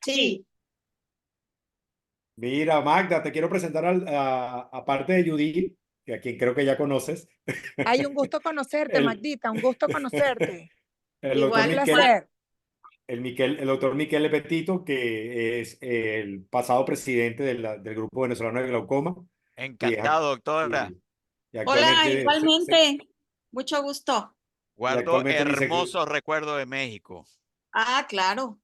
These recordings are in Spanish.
Sí, Mira, Magda, te quiero presentar aparte de Judith, que a quien creo que ya conoces, hay un gusto conocerte, el, Magdita, un gusto conocerte. el doctor Un Igual, Miquel, placer. el doctor Miquel Petito, que es el pasado presidente del Grupo Venezolano de Glaucoma y, es ac- Encantado, doctora. y, y hola, actualmente, igualmente. Mucho gusto. y Guardo actualmente hermosos recuerdos de México. Ah, claro.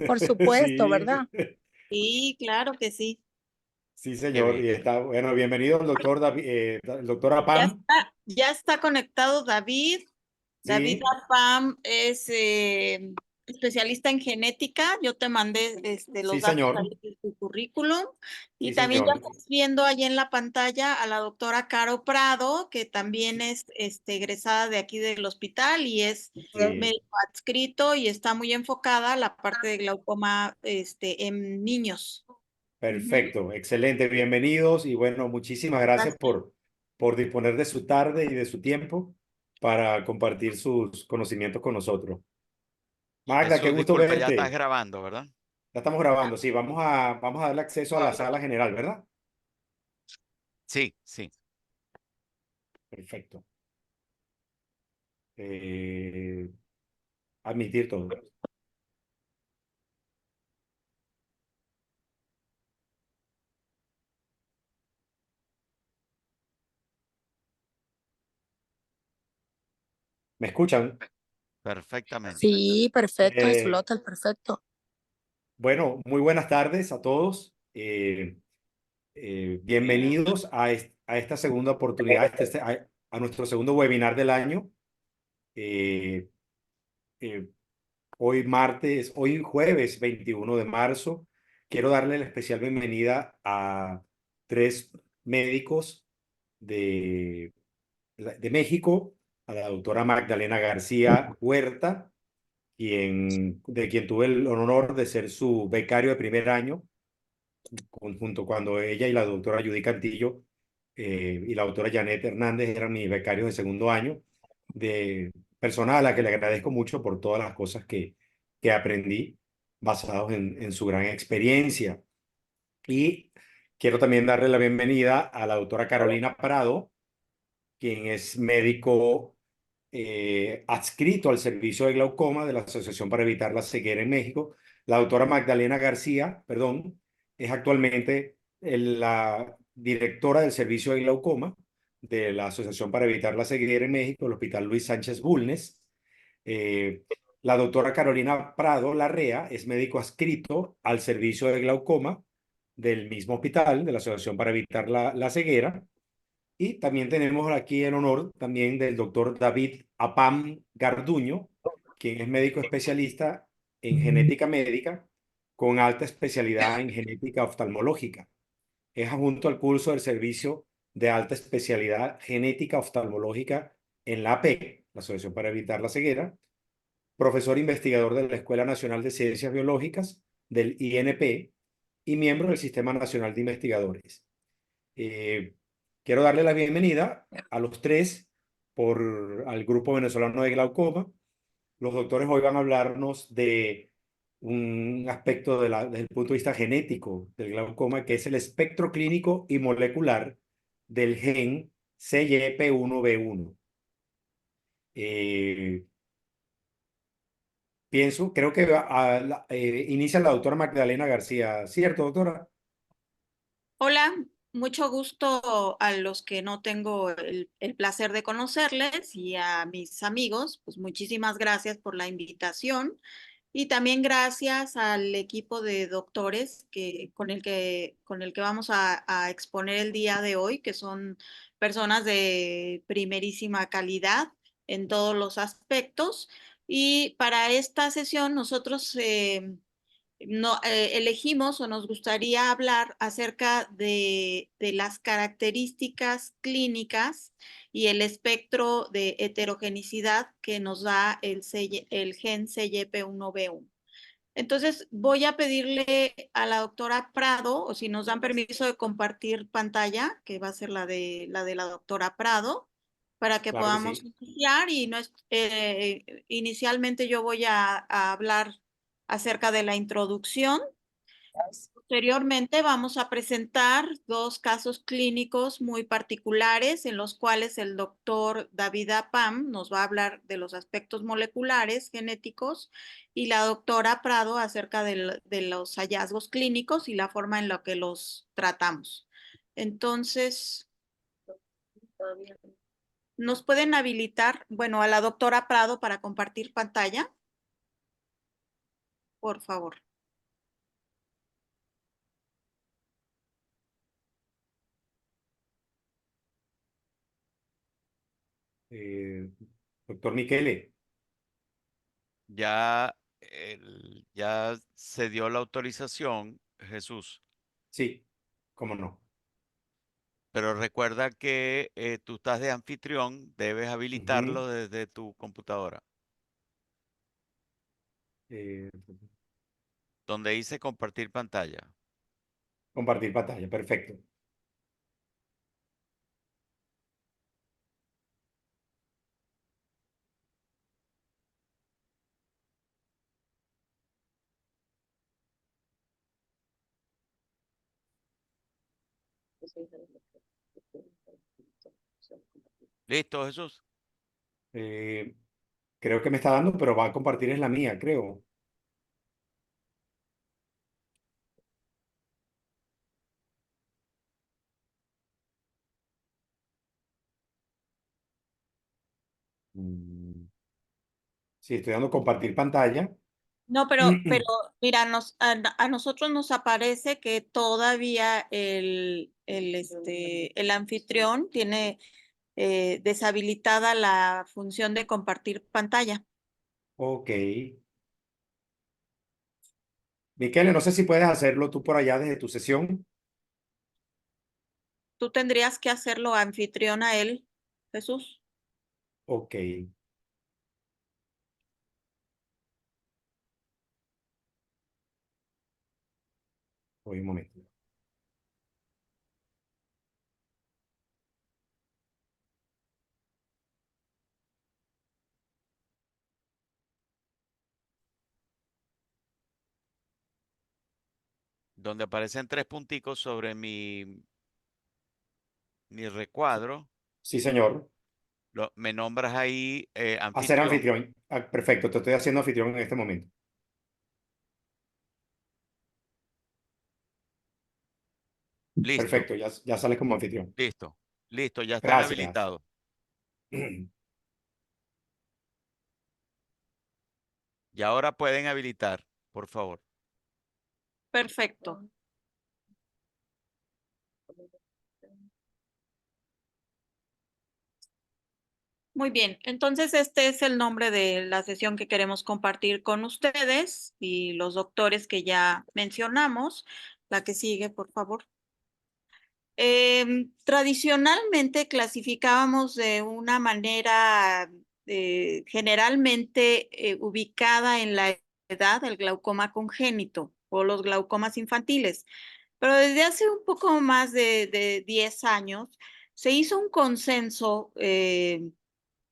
Por supuesto, sí, ¿verdad? Sí, claro que sí. sí, Qué señor. bien. Y está, bueno, bienvenido el doctor, el doctor Apam. Ya está conectado David. David Sí, Apam es especialista en genética. Yo te mandé sí, los datos señor. ahí de su currículum. Y Sí, también ya señor. estás viendo ahí en la pantalla a la doctora Caro Prado, que también es egresada de aquí del hospital y es Sí. médico adscrito y está muy enfocada a la parte de glaucoma en niños. Ujú. Perfecto, excelente, bienvenidos y bueno, muchísimas gracias Gracias. por disponer de su tarde y de su tiempo para compartir sus conocimientos con nosotros. Magda, qué Jesús, gusto disculpa, ya estás verte. grabando, ¿verdad? Ya estamos grabando, sí, vamos a darle acceso a la sala general, ¿verdad? Sí, sí. Perfecto. Admitir todo. ¿Me escuchan? Perfectamente. Sí, perfecto, Eh, Islotel, perfecto. bueno, muy buenas tardes a todos. Bienvenidos a esta segunda oportunidad, a nuestro segundo webinar del año. Eh, eh, hoy jueves 21 de marzo, quiero darle la especial bienvenida a tres médicos de, de México, a la doctora Magdalena García Huerta, de quien tuve el honor de ser su becario de primer año, junto cuando ella y la doctora Judy Cantillo y la doctora Janet Hernández eran mis becarios de segundo año, de persona a la que le agradezco mucho por todas las cosas que aprendí basados en su gran experiencia. Y quiero también darle la bienvenida a la doctora Carolina Prado, quien es médico adscrito al servicio de glaucoma de la Asociación para Evitar la Ceguera en México. La doctora Magdalena García, perdón, es actualmente la directora del servicio de glaucoma de la Asociación para Evitar la Ceguera en México, el Hospital Luis Sánchez Bulnes. Eh, la doctora Carolina Prado Larrea es médico adscrito al servicio de glaucoma del mismo hospital, de la Asociación para Evitar la Ceguera. Y también tenemos aquí el honor también del doctor David Apam Garduño, quien es médico especialista en genética médica con alta especialidad en genética oftalmológica. Es adjunto al curso del servicio de alta especialidad genética oftalmológica en la AP, la Asociación para Evitar la Ceguera, profesor investigador de la Escuela Nacional de Ciencias Biológicas del INP y miembro del Sistema Nacional de Investigadores. Eh, Quiero darle la bienvenida a los tres al Grupo Venezolano de Glaucoma. Los doctores hoy van a hablarnos de un aspecto desde el punto de vista genético del glaucoma, que es el espectro clínico y molecular del gen CYP1B1. Eh, creo que inicia la doctora Magdalena García, ¿cierto, doctora? Hola, mucho gusto a los que no tengo el placer de conocerles y a mis amigos, pues muchísimas gracias por la invitación y también gracias al equipo de doctores con el que vamos a exponer el día de hoy, que son personas de primerísima calidad en todos los aspectos. Y para esta sesión nosotros no, elegimos o nos gustaría hablar acerca de las características clínicas y el espectro de heterogenicidad que nos da el gen CYP1B1. Entonces, voy a pedirle a la doctora Prado, o si nos dan permiso de compartir pantalla, que va a ser la doctora Prado, para que Claro que podamos sí. iniciar. Y no es, inicialmente yo voy a hablar acerca de la introducción. Posteriormente vamos a presentar 2 casos clínicos muy particulares en los cuales el doctor David Apam nos va a hablar de los aspectos moleculares genéticos y la doctora Prado acerca de los hallazgos clínicos y la forma en la que los tratamos. Entonces, ¿nos pueden habilitar, bueno, a la doctora Prado para compartir pantalla? Por favor. Doctor Michele, Ya, ya se dio la autorización, Jesús, sí, cómo no. pero recuerda que tú estás de anfitrión, debes habilitarlo Ujú. desde tu computadora, Eh, donde dice compartir pantalla. Compartir pantalla, perfecto. ¿Listo, Jesús? Eh, Creo que me está dando, pero va a compartir es la mía, creo. Mm, Sí, estoy dando compartir pantalla. No, pero mira, a nosotros nos aparece que todavía el anfitrión tiene deshabilitada la función de compartir pantalla. Ok. Michele, no sé si puedes hacerlo tú por allá desde tu sesión. Tú tendrías que hacerlo anfitrión a él, Jesús. Ok. Voy un momento. Donde aparecen 3 punticos sobre mi recuadro, Sí, señor. me nombras ahí Hacer anfitrión. anfitrión. Perfecto, te estoy haciendo anfitrión en este momento. Listo, Perfecto, ya sales como anfitrión. listo, listo, ya están Gracias. habilitados. Y ahora pueden habilitar, por favor. Perfecto. Muy bien, entonces este es el nombre de la sesión que queremos compartir con ustedes y los doctores que ya mencionamos. La que sigue, por favor. Tradicionalmente clasificábamos de una manera generalmente ubicada en la edad el glaucoma congénito o los glaucomas infantiles, pero desde hace un poco más de 10 años se hizo un consenso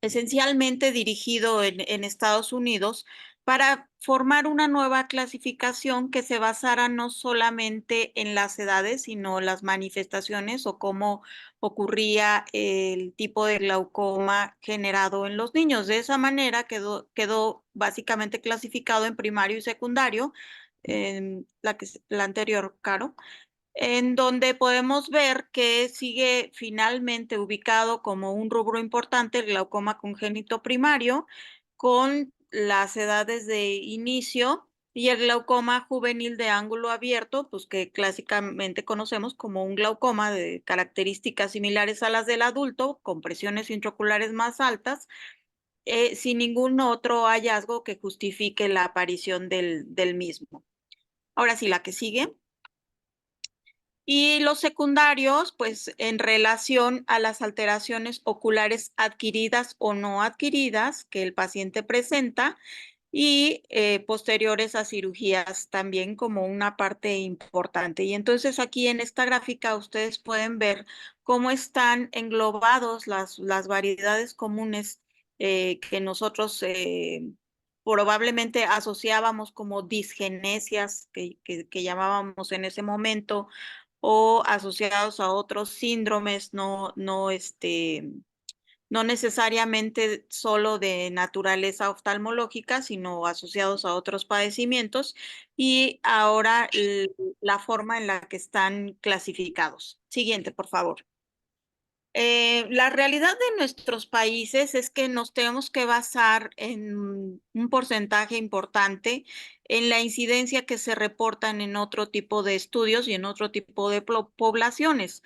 esencialmente dirigido en Estados Unidos para formar una nueva clasificación que se basara no solamente en las edades, sino las manifestaciones o cómo ocurría el tipo de glaucoma generado en los niños. De esa manera quedó básicamente clasificado en primario y secundario, en la anterior, Caro, en donde podemos ver que sigue finalmente ubicado como un rubro importante el glaucoma congénito primario, con las edades de inicio, y el glaucoma juvenil de ángulo abierto, pues que clásicamente conocemos como un glaucoma de características similares a las del adulto, con presiones intraoculares más altas, sin ningún otro hallazgo que justifique la aparición del mismo. Ahora sí, la que sigue. Y los secundarios, pues en relación a las alteraciones oculares adquiridas o no adquiridas que el paciente presenta y posteriores a cirugías también como una parte importante. Y entonces aquí en esta gráfica ustedes pueden ver cómo están englobados las variedades comunes que nosotros probablemente asociábamos como disgenesias que llamábamos en ese momento, o asociados a otros síndromes, no necesariamente solo de naturaleza oftalmológica, sino asociados a otros padecimientos, y ahora la forma en la que están clasificados. Siguiente, por favor. La realidad de nuestros países es que nos tenemos que basar en un porcentaje importante en la incidencia que se reportan en otro tipo de estudios y en otro tipo de poblaciones.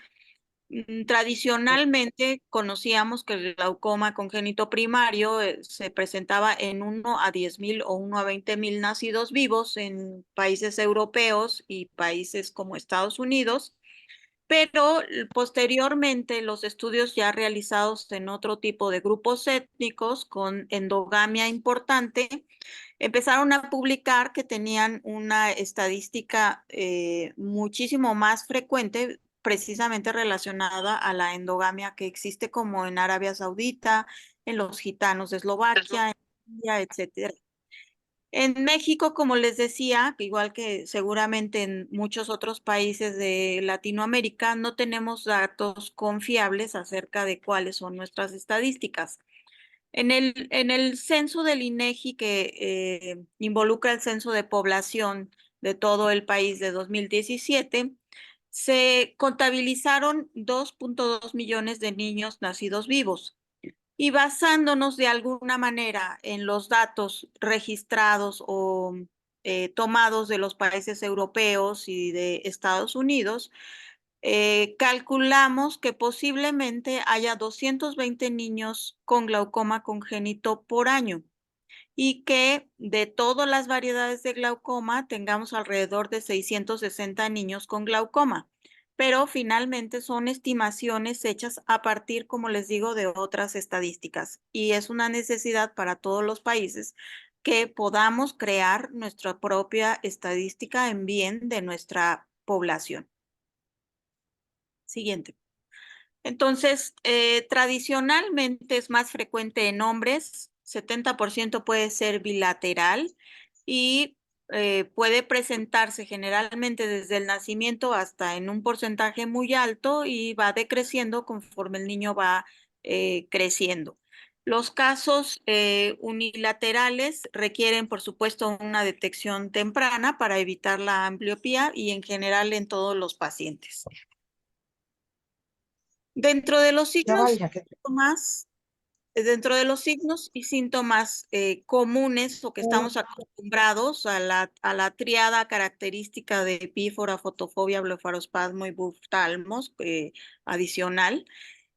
Tradicionalmente conocíamos que el glaucoma congénito primario se presentaba en 1 a 10,000 o 1 a 20,000 nacidos vivos en países europeos y países como Estados Unidos, pero posteriormente los estudios ya realizados en otro tipo de grupos étnicos con endogamia importante empezaron a publicar que tenían una estadística muchísimo más frecuente, precisamente relacionada a la endogamia que existe como en Arabia Saudita, en los gitanos de Eslovaquia, en India, etcétera. En México, como les decía, igual que seguramente en muchos otros países de Latinoamérica, no tenemos datos confiables acerca de cuáles son nuestras estadísticas. En el censo del INEGI que involucra el censo de población de todo el país de 2017, se contabilizaron 2.2 millones de niños nacidos vivos. Y basándonos de alguna manera en los datos registrados o tomados de los países europeos y de Estados Unidos, calculamos que posiblemente haya 220 niños con glaucoma congénito por año y que de todas las variedades de glaucoma tengamos alrededor de 660 niños con glaucoma. Pero finalmente son estimaciones hechas a partir, como les digo, de otras estadísticas. Y es una necesidad para todos los países que podamos crear nuestra propia estadística en bien de nuestra población. Siguiente. Entonces, tradicionalmente es más frecuente en hombres, 70% puede ser bilateral y puede presentarse generalmente desde el nacimiento hasta en un porcentaje muy alto y va decreciendo conforme el niño va creciendo. Los casos unilaterales requieren, por supuesto, una detección temprana para evitar la ambliopía y en general en todos los pacientes. Dentro de los signos y síntomas comunes o que estamos acostumbrados a la triada característica de epífora, fotofobia, blefarospasmo y buftalmos adicional.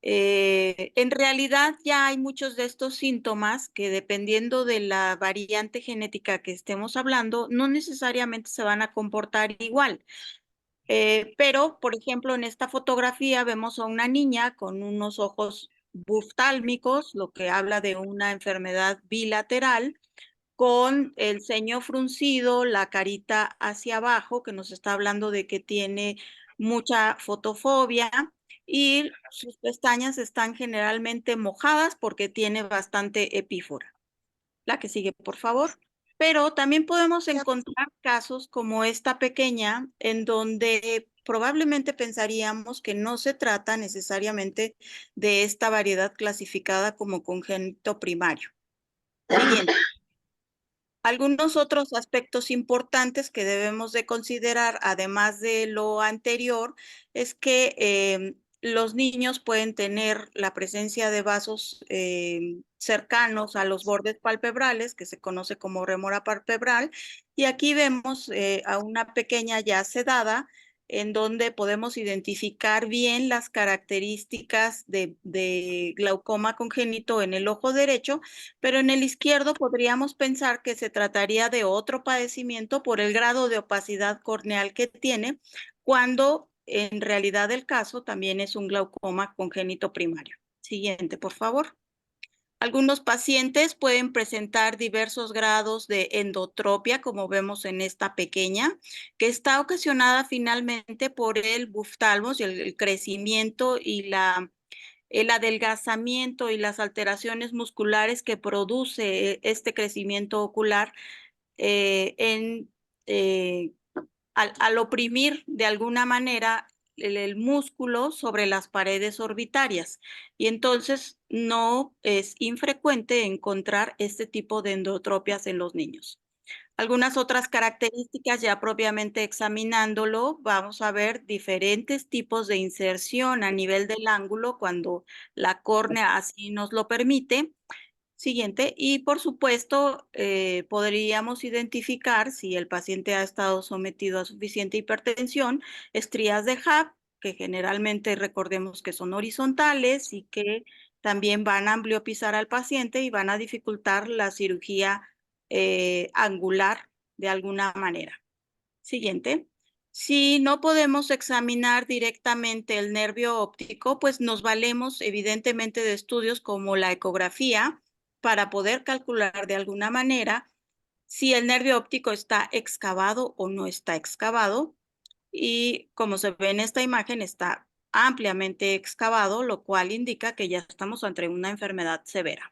En realidad ya hay muchos de estos síntomas que dependiendo de la variante genética que estemos hablando, no necesariamente se van a comportar igual. Pero, por ejemplo, en esta fotografía vemos a una niña con unos ojos buftálmicos, lo que habla de una enfermedad bilateral, con el ceño fruncido, la carita hacia abajo, que nos está hablando de que tiene mucha fotofobia, y sus pestañas están generalmente mojadas porque tiene bastante epífora. La que sigue, por favor. Pero también podemos encontrar casos como esta pequeña, en donde probablemente pensaríamos que no se trata necesariamente de esta variedad clasificada como congénito primario. Siguiente. Algunos otros aspectos importantes que debemos de considerar, además de lo anterior, es que los niños pueden tener la presencia de vasos cercanos a los bordes palpebrales, que se conoce como rémora palpebral, y aquí vemos a una pequeña ya sedada, en donde podemos identificar bien las características de glaucoma congénito en el ojo derecho, pero en el izquierdo podríamos pensar que se trataría de otro padecimiento por el grado de opacidad corneal que tiene, cuando en realidad el caso también es un glaucoma congénito primario. Siguiente, por favor. Algunos pacientes pueden presentar diversos grados de endotropia, como vemos en esta pequeña, que está ocasionada finalmente por el buftalmos y el crecimiento y la el adelgazamiento y las alteraciones musculares que produce este crecimiento ocular al oprimir de alguna manera el músculo sobre las paredes orbitarias. Y entonces no es infrecuente encontrar este tipo de endotropias en los niños. Algunas otras características, ya propiamente examinándolo, vamos a ver diferentes tipos de inserción a nivel del ángulo cuando la córnea así nos lo permite. Siguiente, y por supuesto, podríamos identificar si el paciente ha estado sometido a suficiente hipertensión, estrías de HAP, que generalmente recordemos que son horizontales y que también van a ambliopizar al paciente y van a dificultar la cirugía angular de alguna manera. Siguiente. Si no podemos examinar directamente el nervio óptico, pues nos valemos evidentemente de estudios como la ecografía para poder calcular de alguna manera si el nervio óptico está excavado o no está excavado. Y como se ve en esta imagen, está ampliamente excavado, lo cual indica que ya estamos ante una enfermedad severa.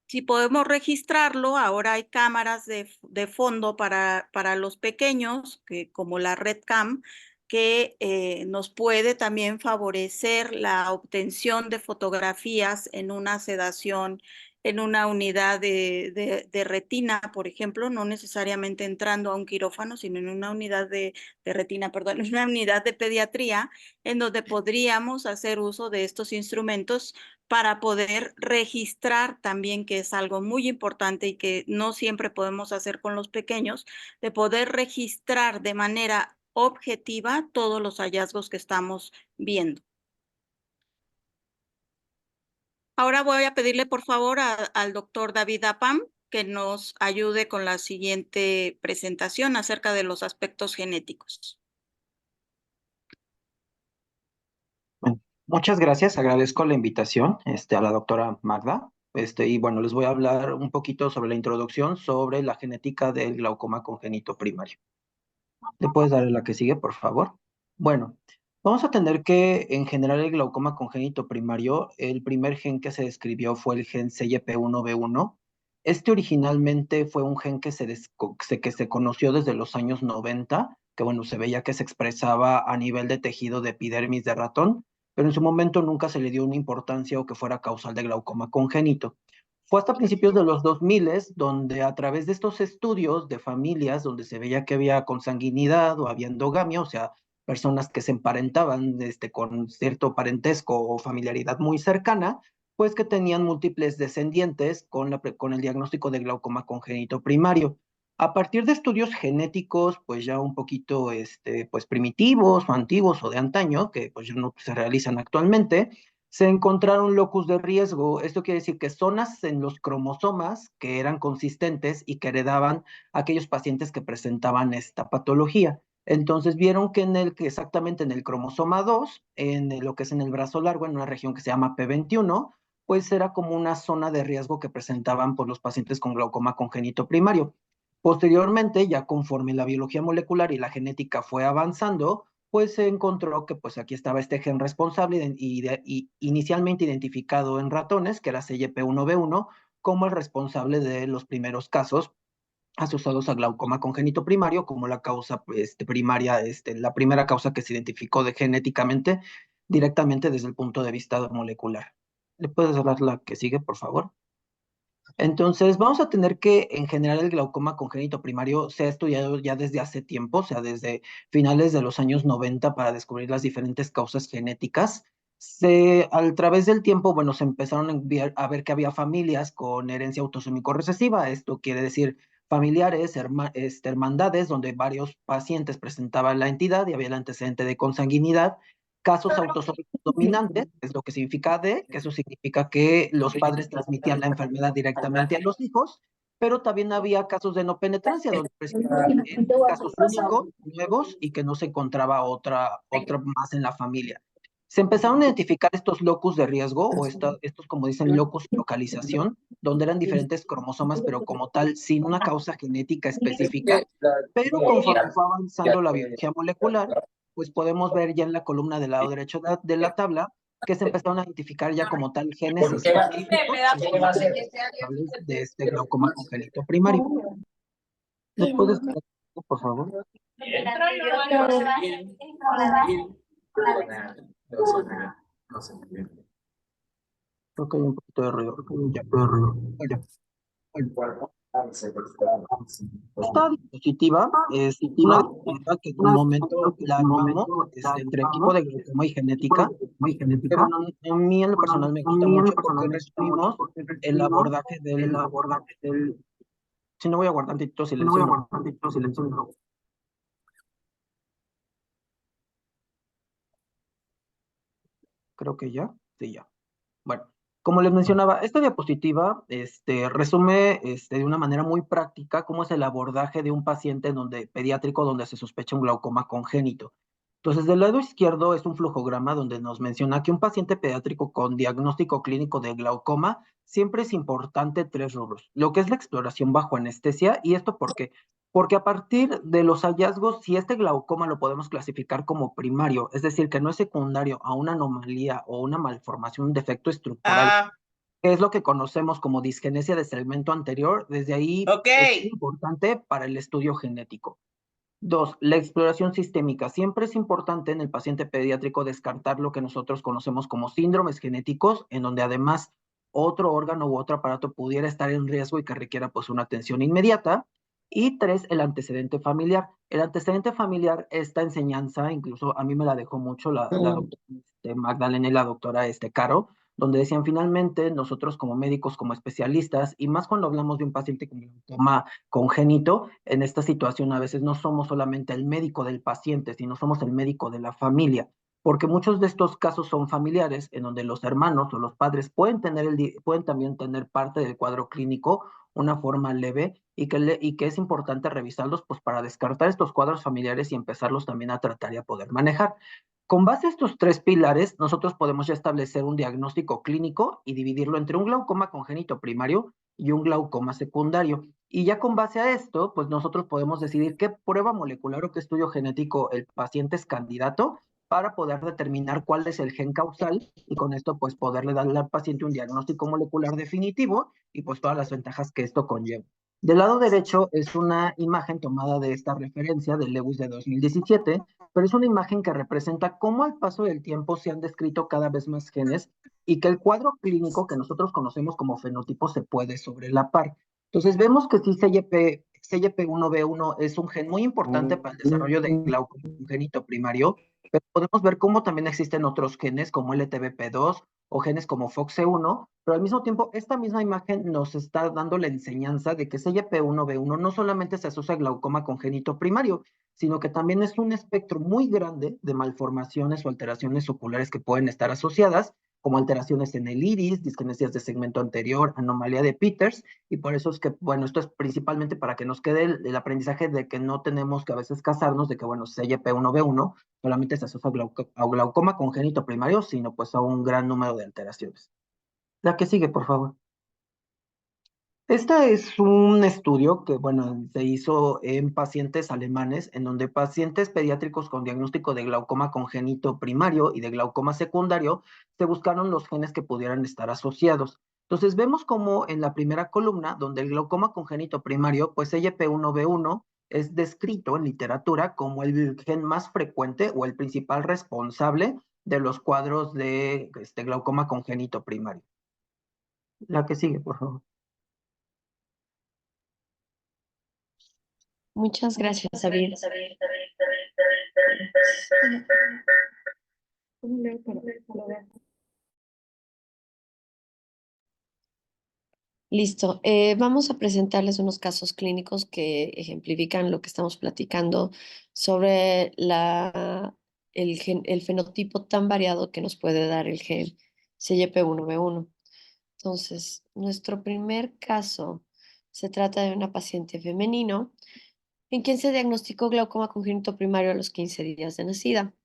Si podemos registrarlo, ahora hay cámaras de fondo para los pequeños, como la RedCam, que nos puede también favorecer la obtención de fotografías en una sedación, en una unidad de retina, por ejemplo, no necesariamente entrando a un quirófano, sino en una unidad de retina, perdón, en una unidad de pediatría, en donde podríamos hacer uso de estos instrumentos para poder registrar también, que es algo muy importante y que no siempre podemos hacer con los pequeños, de poder registrar de manera objetiva todos los hallazgos que estamos viendo. Ahora voy a pedirle por favor al doctor David Apam que nos ayude con la siguiente presentación acerca de los aspectos genéticos. Bueno, muchas gracias, agradezco la invitación a la doctora Magda. Y bueno, les voy a hablar un poquito sobre la introducción sobre la genética del glaucoma congénito primario. ¿Le puedes dar la que sigue, por favor? Bueno, vamos a tener que en general el glaucoma congénito primario, el primer gen que se describió fue el gen CYP1B1. Este originalmente fue un gen que se conoció desde los años 90, que bueno, se veía que se expresaba a nivel de tejido de epidermis de ratón, pero en su momento nunca se le dio una importancia o que fuera causal de glaucoma congénito. Fue hasta principios de los 2000 donde a través de estos estudios de familias donde se veía que había consanguinidad o había endogamia, o sea, personas que se emparentaban con cierto parentesco o familiaridad muy cercana, pues que tenían múltiples descendientes con el diagnóstico de glaucoma congénito primario. A partir de estudios genéticos, pues ya un poquito pues primitivos o antiguos o de antaño, que pues ya no se realizan actualmente, se encontraron locus de riesgo. Esto quiere decir que zonas en los cromosomas que eran consistentes y que heredaban a aquellos pacientes que presentaban esta patología. Entonces vieron que exactamente en el cromosoma 2, lo que es en el brazo largo, en una región que se llama P21, pues era como una zona de riesgo que presentaban pues, los pacientes con glaucoma congénito primario. Posteriormente, ya conforme la biología molecular y la genética fue avanzando, pues se encontró que pues aquí estaba este gen responsable y inicialmente identificado en ratones, que era CYP1B1, como el responsable de los primeros casos asociados a glaucoma congénito primario, como la causa primaria, la primera causa que se identificó genéticamente directamente desde el punto de vista molecular. ¿Le puedes dar la que sigue, por favor? Entonces, vamos a tener que, en general, el glaucoma congénito primario se ha estudiado ya desde hace tiempo, o sea, desde finales de los años 90 para descubrir las diferentes causas genéticas. A través del tiempo, bueno, se empezaron a ver que había familias con herencia autosómico recesiva. Esto quiere decir familiares, hermandades, donde varios pacientes presentaban la entidad y había el antecedente de consanguinidad. Casos autosómicos dominantes, es lo que significa AD, que eso significa que los padres transmitían la enfermedad directamente a los hijos, pero también había casos de no penetrancia, donde presentaban casos únicos, nuevos, y que no se encontraba otra más en la familia. Se empezaron a identificar estos locus de riesgo, o estos como dicen, locus de localización, donde eran diferentes cromosomas, pero como tal, sin una causa genética específica. Pero conforme fue avanzando la biología molecular, pues podemos ver ya en la columna del lado derecho de la tabla que se empezaron a identificar ya como tal genes específicos responsables de este glaucoma congénito primario. ¿Me puedes, por favor? Creo que hay un poquito de ruido. Ya. Esta diapositiva es una diapositiva que en un momento la armamos entre equipo de glaucoma y genética. Que, bueno, a mí en lo personal me gusta mucho porque resumimos el abordaje del... Si no, voy a guardar un tantito silencio. Creo que ya. Sí, ya. Bueno, como les mencionaba, esta diapositiva resume de una manera muy práctica cómo es el abordaje de un paciente pediátrico donde se sospecha un glaucoma congénito. Entonces, del lado izquierdo es un flujograma donde nos menciona que un paciente pediátrico con diagnóstico clínico de glaucoma siempre es importante 3 rubros. Lo que es la exploración bajo anestesia, ¿y esto por qué? Porque a partir de los hallazgos, si este glaucoma lo podemos clasificar como primario, es decir, que no es secundario a una anomalía o una malformación, un defecto estructural, que es lo que conocemos como disgenesia de segmento anterior, desde ahí es importante para el estudio genético. 2, la exploración sistémica. Siempre es importante en el paciente pediátrico descartar lo que nosotros conocemos como síndromes genéticos, en donde además otro órgano u otro aparato pudiera estar en riesgo y que requiera pues una atención inmediata. Y 3, el antecedente familiar. El antecedente familiar, esta enseñanza, incluso a mí me la dejó mucho la doctora Magdalena y la doctora Caro, donde decían finalmente nosotros como médicos, como especialistas, y más cuando hablamos de un paciente con glaucoma congénito, en esta situación a veces no somos solamente el médico del paciente, sino somos el médico de la familia, porque muchos de estos casos son familiares en donde los hermanos o los padres pueden también tener parte del cuadro clínico, una forma leve, y que es importante revisarlos pues para descartar estos cuadros familiares y empezarlos también a tratar y a poder manejar. Con base a estos 3 pilares, nosotros podemos ya establecer un diagnóstico clínico y dividirlo entre un glaucoma congénito primario y un glaucoma secundario. Y ya con base a esto, pues nosotros podemos decidir qué prueba molecular o qué estudio genético el paciente es candidato para poder determinar cuál es el gen causal y con esto pues poderle darle al paciente un diagnóstico molecular definitivo y pues todas las ventajas que esto conlleva. Del lado derecho es una imagen tomada de esta referencia de Lewis de 2017, pero es una imagen que representa cómo al paso del tiempo se han descrito cada vez más genes y que el cuadro clínico que nosotros conocemos como fenotipo se puede sobrelapar. Entonces vemos que sí, CYP1B1 es un gen muy importante para el desarrollo de glaucoma congénito primario, pero podemos ver cómo también existen otros genes como LTBP2 o genes como FOXC1, pero al mismo tiempo esta misma imagen nos está dando la enseñanza de que CYP1B1 no solamente se asocia a glaucoma congénito primario, sino que también es un espectro muy grande de malformaciones o alteraciones oculares que pueden estar asociadas, como alteraciones en el iris, disgenesias de segmento anterior, anomalía de Peters, y por eso es que, bueno, esto es principalmente para que nos quede el aprendizaje de que no tenemos que a veces casarnos de que, bueno, CYP1B1 solamente se asocia a glaucoma congénito primario, sino pues a un gran número de alteraciones. La que sigue, por favor. Este es un estudio que, bueno, se hizo en pacientes alemanes, en donde pacientes pediátricos con diagnóstico de glaucoma congénito primario y de glaucoma secundario, se buscaron los genes que pudieran estar asociados. Entonces, vemos como en la primera columna, donde el glaucoma congénito primario, pues CYP1B1 es descrito en literatura como el gen más frecuente o el principal responsable de los cuadros de glaucoma congénito primario. La que sigue, por favor. Muchas gracias, David. Listo. Vamos a presentarles unos casos clínicos que ejemplifican lo que estamos platicando sobre el fenotipo tan variado que nos puede dar el gen CYP1B1. Entonces, nuestro primer caso se trata de una paciente femenino en quien se diagnosticó glaucoma congénito primario a los 15 días de nacida.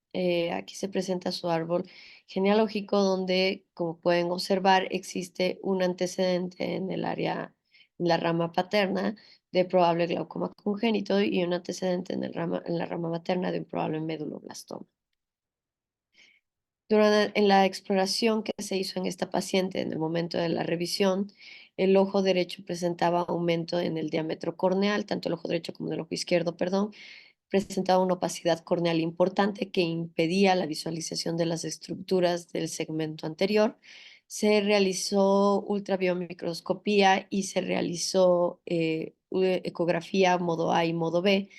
Aquí se presenta su árbol genealógico donde, como pueden observar, existe un antecedente en el área, en la rama paterna de probable glaucoma congénito y un antecedente en la rama materna de un probable méduloblastoma. En la exploración que se hizo en esta paciente en el momento de la revisión, el ojo derecho presentaba aumento en el diámetro corneal, tanto el ojo derecho como el ojo izquierdo, perdón, presentaba una opacidad corneal importante que impedía la visualización de las estructuras del segmento anterior. Se realizó ultrabiomicroscopía y se realizó ecografía modo A y modo B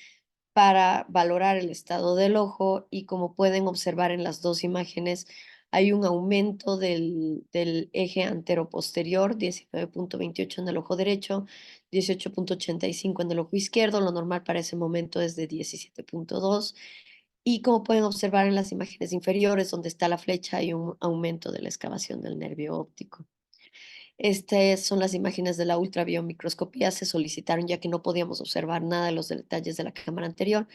para valorar el estado del ojo y como pueden observar en las dos imágenes, hay un aumento del eje anteroposterior, 19.28 en el ojo derecho, 18.85 en el ojo izquierdo, lo normal para ese momento es de 17.2. Y como pueden observar en las imágenes inferiores, donde está la flecha, hay un aumento de la excavación del nervio óptico. Estas son las imágenes de la ultrabiomicroscopía, se solicitaron ya que no podíamos observar nada de los detalles de la cámara anterior.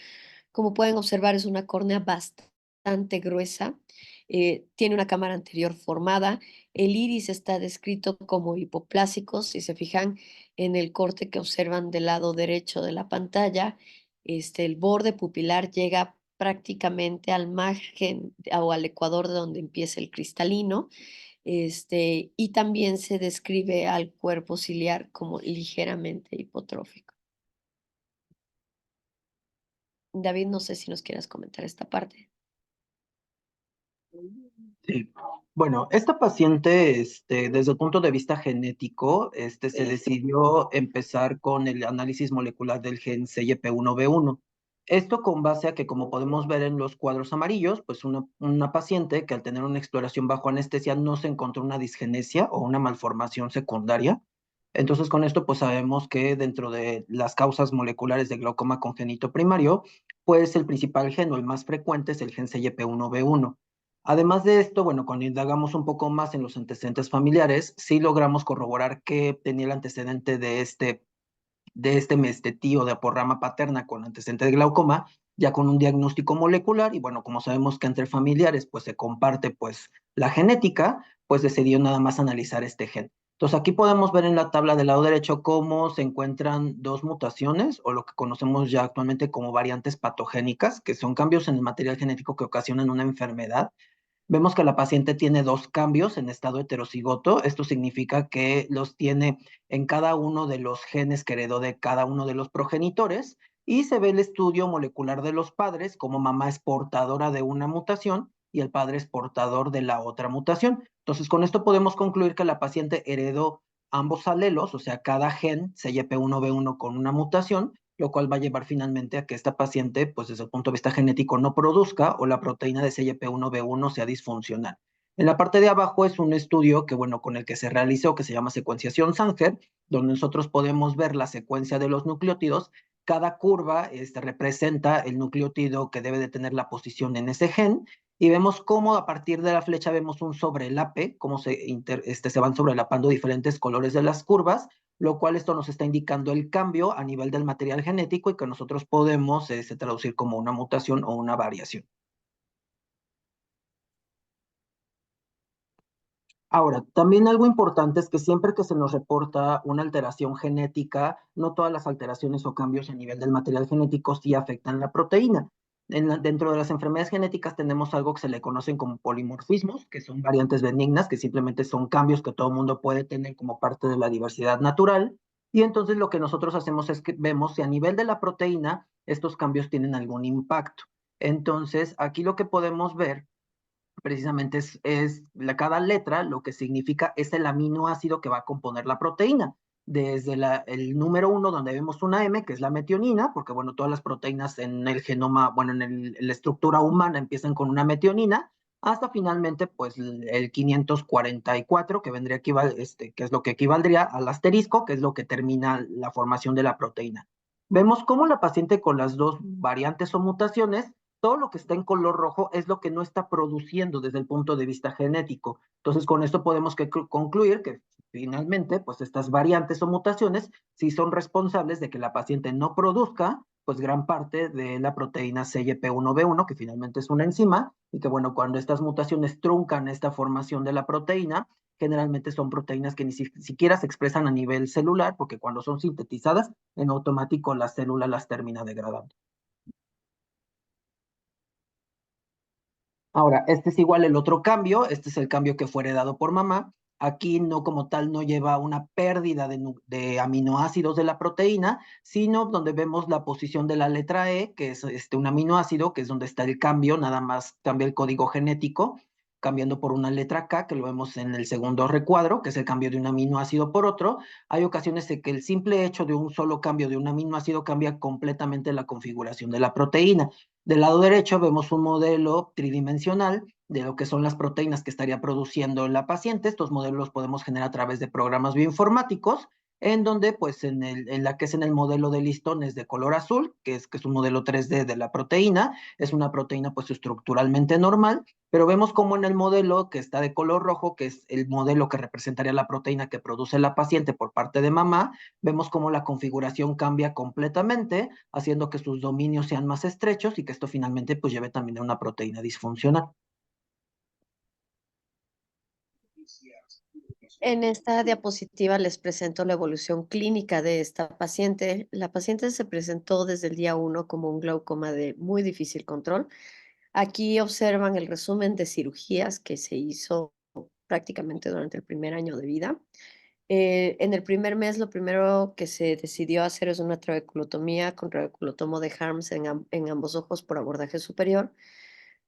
Como pueden observar, es una córnea bastante gruesa, tiene una cámara anterior formada, el iris está descrito como hipoplásico, si se fijan en el corte que observan del lado derecho de la pantalla, el borde pupilar llega prácticamente al margen o al ecuador de donde empieza el cristalino, y también se describe al cuerpo ciliar como ligeramente hipotrófico. David, no sé si nos quieras comentar esta parte. Sí. Bueno, esta paciente, desde el punto de vista genético, se decidió empezar con el análisis molecular del gen CYP1B1. Esto con base a que, como podemos ver en los cuadros amarillos, pues una paciente que al tener una exploración bajo anestesia no se encontró una disgenesia o una malformación secundaria. Entonces, con esto, pues sabemos que dentro de las causas moleculares de glaucoma congénito primario, pues el principal gen o el más frecuente es el gen CYP1B1. Además de esto, bueno, cuando indagamos un poco más en los antecedentes familiares, sí logramos corroborar que tenía el antecedente de este tío de por rama paterna con antecedente de glaucoma, ya con un diagnóstico molecular, y bueno, como sabemos que entre familiares pues se comparte pues la genética, pues decidió nada más analizar este gen. Entonces aquí podemos ver en la tabla del lado derecho cómo se encuentran dos mutaciones o lo que conocemos ya actualmente como variantes patogénicas, que son cambios en el material genético que ocasionan una enfermedad. Vemos que la paciente tiene dos cambios en estado heterocigoto. Esto significa que los tiene en cada uno de los genes que heredó de cada uno de los progenitores y se ve el estudio molecular de los padres, como mamá es portadora de una mutación y el padre es portador de la otra mutación. Entonces, con esto podemos concluir que la paciente heredó ambos alelos, o sea, cada gen CYP1B1 con una mutación, lo cual va a llevar finalmente a que esta paciente, pues desde el punto de vista genético, no produzca o la proteína de CYP1B1 sea disfuncional. En la parte de abajo es un estudio que, bueno, con el que se realizó, que se llama secuenciación Sanger, donde nosotros podemos ver la secuencia de los nucleótidos. Cada curva representa el nucleótido que debe de tener la posición en ese gen, y vemos cómo a partir de la flecha vemos un sobrelape, cómo se van sobrelapando diferentes colores de las curvas, lo cual esto nos está indicando el cambio a nivel del material genético y que nosotros podemos traducir como una mutación o una variación. Ahora, también algo importante es que siempre que se nos reporta una alteración genética, no todas las alteraciones o cambios a nivel del material genético sí afectan la proteína. Dentro de las enfermedades genéticas tenemos algo que se le conocen como polimorfismos, que son variantes benignas, que simplemente son cambios que todo el mundo puede tener como parte de la diversidad natural. Y entonces lo que nosotros hacemos es que vemos si a nivel de la proteína estos cambios tienen algún impacto. Entonces, aquí lo que podemos ver precisamente cada letra lo que significa es el aminoácido que va a componer la proteína. Desde el número 1, donde vemos una M, que es la metionina, porque bueno, todas las proteínas en el genoma, bueno, en la estructura humana empiezan con una metionina, hasta finalmente, pues, el 544, que vendría que es lo que equivaldría al asterisco, que es lo que termina la formación de la proteína. Vemos cómo la paciente con las dos variantes o mutaciones, todo lo que está en color rojo es lo que no está produciendo desde el punto de vista genético. Entonces, con esto podemos concluir que finalmente, pues estas variantes o mutaciones sí son responsables de que la paciente no produzca, pues gran parte de la proteína CYP1B1, que finalmente es una enzima, y que bueno, cuando estas mutaciones truncan esta formación de la proteína, generalmente son proteínas que ni siquiera se expresan a nivel celular, porque cuando son sintetizadas, en automático la célula las termina degradando. Ahora, este es igual el otro cambio, este es el cambio que fue heredado por mamá. Aquí no como tal no lleva una pérdida de aminoácidos de la proteína, sino donde vemos la posición de la letra E, que es un aminoácido, que es donde está el cambio, nada más cambia el código genético, cambiando por una letra K, que lo vemos en el segundo recuadro, que es el cambio de un aminoácido por otro. Hay ocasiones en que el simple hecho de un solo cambio de un aminoácido cambia completamente la configuración de la proteína. Del lado derecho vemos un modelo tridimensional de lo que son las proteínas que estaría produciendo la paciente. Estos modelos los podemos generar a través de programas bioinformáticos, en donde, pues, en la que es en el modelo de listones de color azul, que es un modelo 3D de la proteína, es una proteína, pues, estructuralmente normal, pero vemos como en el modelo que está de color rojo, que es el modelo que representaría la proteína que produce la paciente por parte de mamá, vemos cómo la configuración cambia completamente, haciendo que sus dominios sean más estrechos y que esto finalmente pues lleve también a una proteína disfuncional. En esta diapositiva les presento la evolución clínica de esta paciente. La paciente se presentó desde el día 1 como un glaucoma de muy difícil control. Aquí observan el resumen de cirugías que se hizo prácticamente durante el primer año de vida. En el primer mes, lo primero que se decidió hacer es una trabeculotomía con trabeculotomo de Harms en ambos ojos por abordaje superior.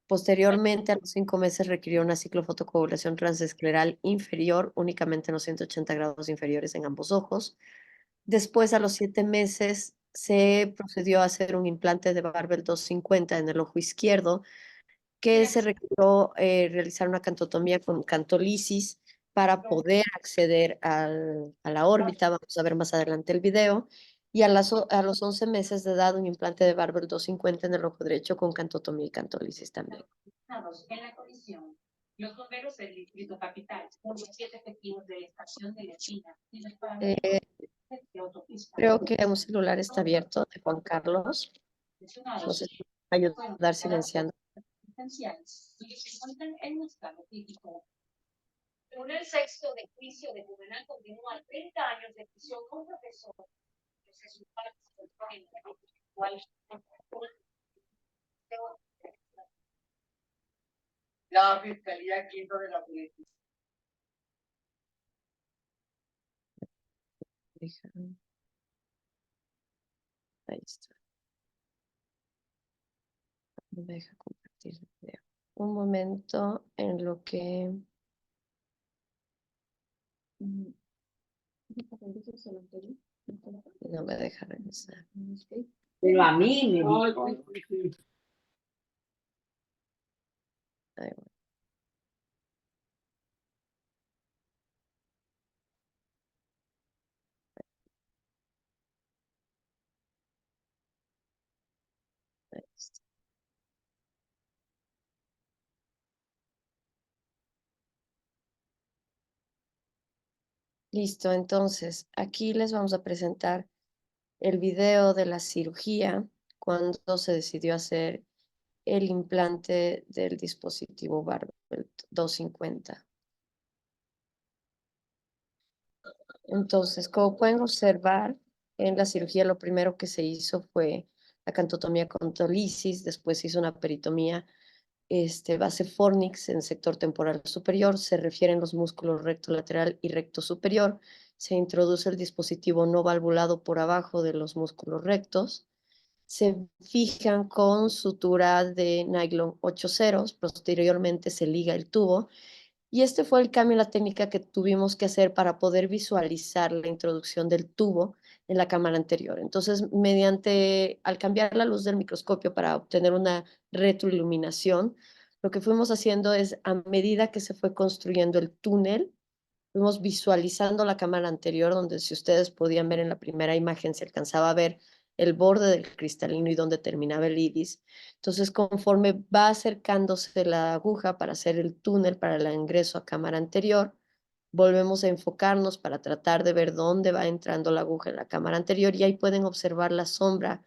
Posteriormente, a los 5 meses, requirió una ciclofotocoagulación transescleral inferior, únicamente en los 180 grados inferiores en ambos ojos. Después, a los 7 meses, se procedió a hacer un implante de Barbel 250 en el ojo izquierdo, que se requirió realizar una cantotomía con cantolisis para poder acceder a la órbita. Vamos a ver más adelante el video. Y a los 11 meses de edad, un implante de Barbel 250 en el ojo derecho con cantotomía y cantolisis también. En la comisión, los bomberos del Distrito Capital, con los 7 efectivos de la estación de la China y los Eh, de autopista. Creo que un celular está abierto de Juan Carlos. No sé si me puede ayudar silenciando. Y que se encuentran en un estado crítico. Tribunal Sexto de Juicio de Juvenal continúa 30 años de prisión con profesor. Los resultados del proyecto, la Fiscalía Quinto de la Policía. Ahí está. Me deja compartir el video. Un momento en lo que... No me deja regresar. Pero a mí me dijo. Ahí va. Ahí está. Listo, entonces aquí les vamos a presentar el video de la cirugía cuando se decidió hacer el implante del dispositivo Barbel 250. Entonces, como pueden observar, en la cirugía lo primero que se hizo fue la cantotomía con tolisis, después se hizo una peritomía base fornix en sector temporal superior, se refieren los músculos recto lateral y recto superior, se introduce el dispositivo no valvulado por abajo de los músculos rectos, se fijan con sutura de nylon 8 ceros, posteriormente se liga el tubo, y este fue el cambio en la técnica que tuvimos que hacer para poder visualizar la introducción del tubo en la cámara anterior. Entonces, al cambiar la luz del microscopio para obtener una retroiluminación, lo que fuimos haciendo es, a medida que se fue construyendo el túnel, fuimos visualizando la cámara anterior, donde si ustedes podían ver en la primera imagen, se alcanzaba a ver el borde del cristalino y donde terminaba el iris. Entonces, conforme va acercándose la aguja para hacer el túnel para el ingreso a cámara anterior, volvemos a enfocarnos para tratar de ver dónde va entrando la aguja en la cámara anterior y ahí pueden observar la sombra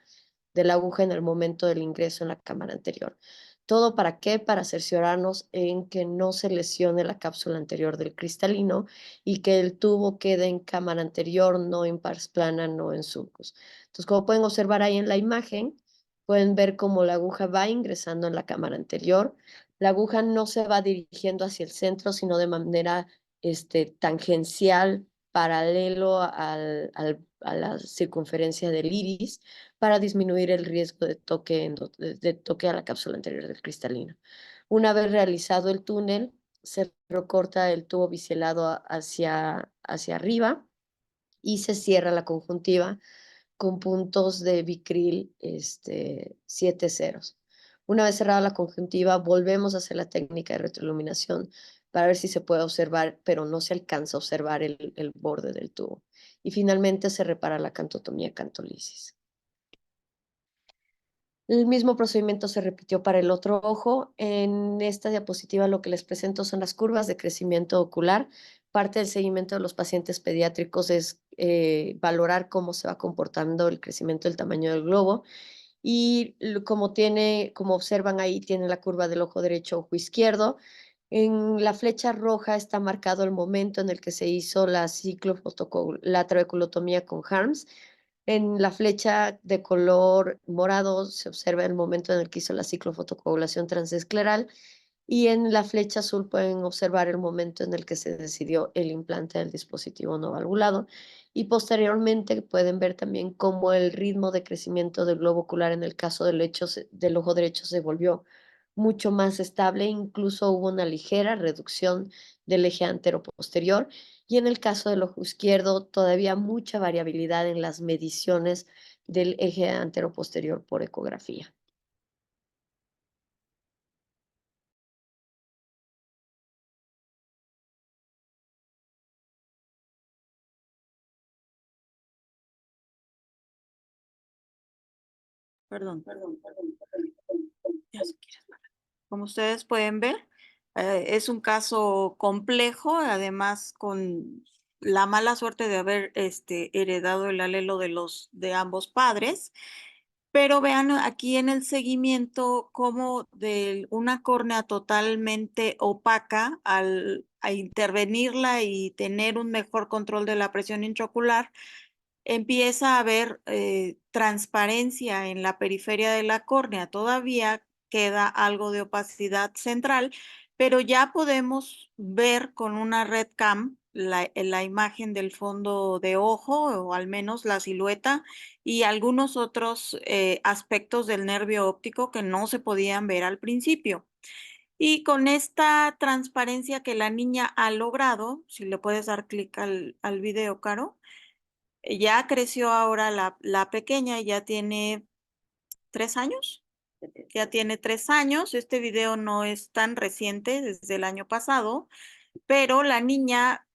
de la aguja en el momento del ingreso en la cámara anterior. ¿Todo para qué? Para cerciorarnos en que no se lesione la cápsula anterior del cristalino y que el tubo quede en cámara anterior, no en pars plana, no en surcos. Entonces, como pueden observar ahí en la imagen, pueden ver cómo la aguja va ingresando en la cámara anterior. La aguja no se va dirigiendo hacia el centro, sino de manera tangencial, paralelo a la circunferencia del iris, para disminuir el riesgo de toque a la cápsula anterior del cristalino. Una vez realizado el túnel, se recorta el tubo biselado hacia arriba y se cierra la conjuntiva con puntos de Vicryl 7 ceros. Una vez cerrada la conjuntiva, volvemos a hacer la técnica de retroiluminación para ver si se puede observar, pero no se alcanza a observar el borde del tubo. Y finalmente se repara la cantotomía cantolisis. El mismo procedimiento se repitió para el otro ojo. En esta diapositiva lo que les presento son las curvas de crecimiento ocular. Parte del seguimiento de los pacientes pediátricos es valorar cómo se va comportando el crecimiento del tamaño del globo. Y como observan ahí, tiene la curva del ojo derecho, ojo izquierdo. En la flecha roja está marcado el momento en el que se hizo la trabeculotomía con Harms. En la flecha de color morado se observa el momento en el que hizo la ciclofotocoagulación transescleral y en la flecha azul pueden observar el momento en el que se decidió el implante del dispositivo no valvulado y posteriormente pueden ver también cómo el ritmo de crecimiento del globo ocular en el caso del ojo derecho se volvió mucho más estable, incluso hubo una ligera reducción del eje antero-posterior y en el caso del ojo izquierdo todavía mucha variabilidad en las mediciones del eje antero-posterior por ecografía. Perdón. Ya, si quieres, Marta. Como ustedes pueden ver, es un caso complejo, además con la mala suerte de haber heredado el alelo de ambos padres. Pero vean aquí en el seguimiento cómo de una córnea totalmente opaca, a intervenirla y tener un mejor control de la presión intraocular, empieza a haber transparencia en la periferia de la córnea. Todavía queda algo de opacidad central, pero ya podemos ver con una red cam la imagen del fondo de ojo o al menos la silueta y algunos otros aspectos del nervio óptico que no se podían ver al principio. Y con esta transparencia que la niña ha logrado, si le puedes dar clic al video, Caro, ya creció ahora la pequeña, ya tiene 3 años. Ya tiene 3 años. Este video no es tan reciente, desde el año pasado, pero la niña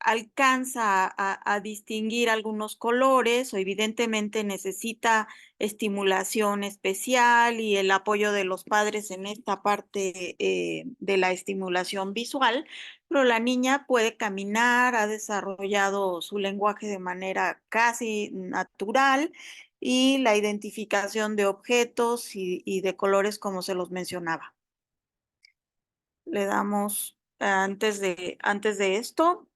alcanza a distinguir algunos colores o evidentemente necesita estimulación especial y el apoyo de los padres en esta parte de la estimulación visual, pero la niña puede caminar, ha desarrollado su lenguaje de manera casi natural y la identificación de objetos y de colores como se los mencionaba. Le damos antes de esto.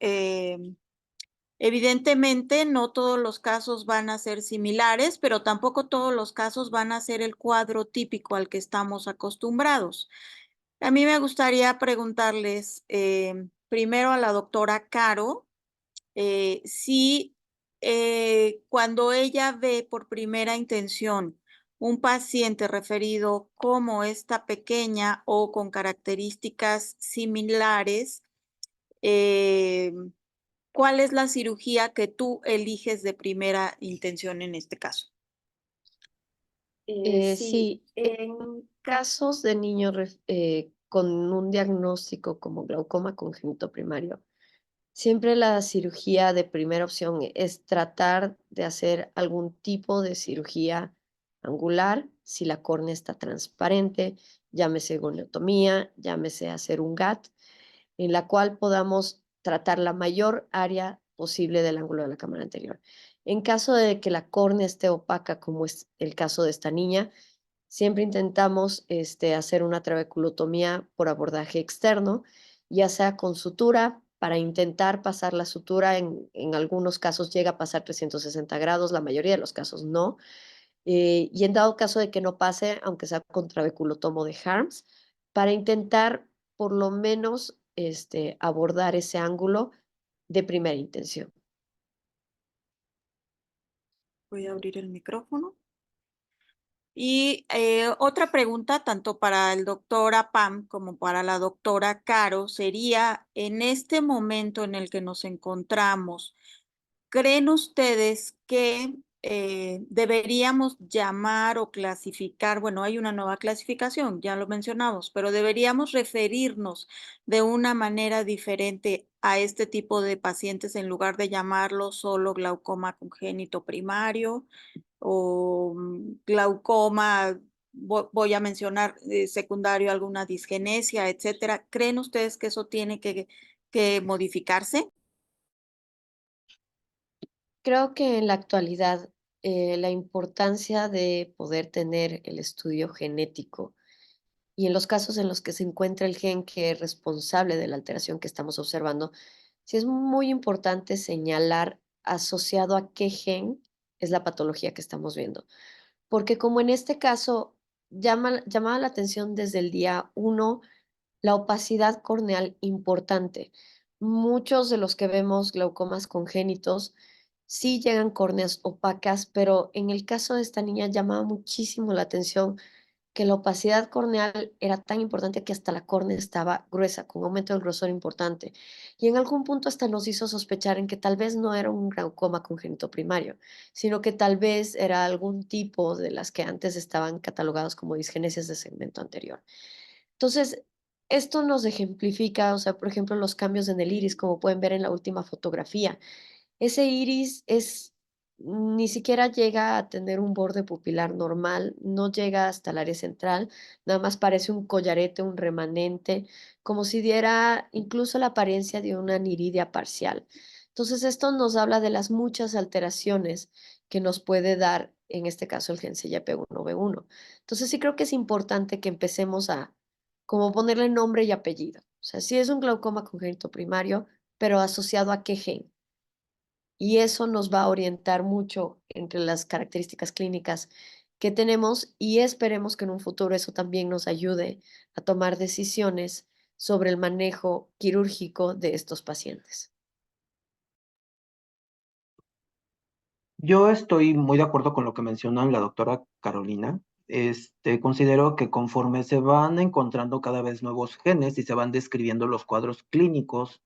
Evidentemente, no todos los casos van a ser similares, pero tampoco todos los casos van a ser el cuadro típico al que estamos acostumbrados. A mí me gustaría preguntarles primero a la doctora Caro si cuando ella ve por primera intención un paciente referido como esta pequeña o con características similares, ¿cuál es la cirugía que tú eliges de primera intención en este caso? Sí, en casos de niños con un diagnóstico como glaucoma congénito primario, siempre la cirugía de primera opción es tratar de hacer algún tipo de cirugía angular, si la córnea está transparente, llámese goniotomía, llámese hacer un GAT, en la cual podamos tratar la mayor área posible del ángulo de la cámara anterior. En caso de que la córnea esté opaca, como es el caso de esta niña, siempre intentamos hacer una trabeculotomía por abordaje externo, ya sea con sutura, para intentar pasar la sutura. En algunos casos llega a pasar 360 grados, la mayoría de los casos no. Y en dado caso de que no pase, aunque sea con trabeculotomo de Harms, para intentar por lo menos abordar ese ángulo de primera intención. Voy a abrir el micrófono. Y otra pregunta, tanto para el doctor Pam como para la doctora Caro, sería, en este momento en el que nos encontramos, ¿creen ustedes que deberíamos llamar o clasificar? Bueno, hay una nueva clasificación, ya lo mencionamos, pero deberíamos referirnos de una manera diferente a este tipo de pacientes en lugar de llamarlo solo glaucoma congénito primario o glaucoma, voy a mencionar secundario, alguna disgenesia, etcétera. ¿Creen ustedes que eso tiene que modificarse? Creo que en la actualidad la importancia de poder tener el estudio genético y en los casos en los que se encuentra el gen que es responsable de la alteración que estamos observando, sí es muy importante señalar asociado a qué gen es la patología que estamos viendo. Porque como en este caso llamaba la atención desde el día uno la opacidad corneal importante. Muchos de los que vemos glaucomas congénitos sí llegan córneas opacas, pero en el caso de esta niña llamaba muchísimo la atención que la opacidad corneal era tan importante que hasta la córnea estaba gruesa, con aumento del grosor importante. Y en algún punto hasta nos hizo sospechar en que tal vez no era un glaucoma congénito primario, sino que tal vez era algún tipo de las que antes estaban catalogados como disgenesias de segmento anterior. Entonces, esto nos ejemplifica, o sea, por ejemplo, los cambios en el iris, como pueden ver en la última fotografía. Ese iris ni siquiera llega a tener un borde pupilar normal, no llega hasta el área central, nada más parece un collarete, un remanente, como si diera incluso la apariencia de una aniridia parcial. Entonces, esto nos habla de las muchas alteraciones que nos puede dar, en este caso, el gen CYP1B1. Entonces, sí creo que es importante que empecemos a como ponerle nombre y apellido. O sea, sí es un glaucoma congénito primario, pero asociado a qué gen. Y eso nos va a orientar mucho entre las características clínicas que tenemos y esperemos que en un futuro eso también nos ayude a tomar decisiones sobre el manejo quirúrgico de estos pacientes. Yo estoy muy de acuerdo con lo que menciona la doctora Carolina. Considero que conforme se van encontrando cada vez nuevos genes y se van describiendo los cuadros clínicos,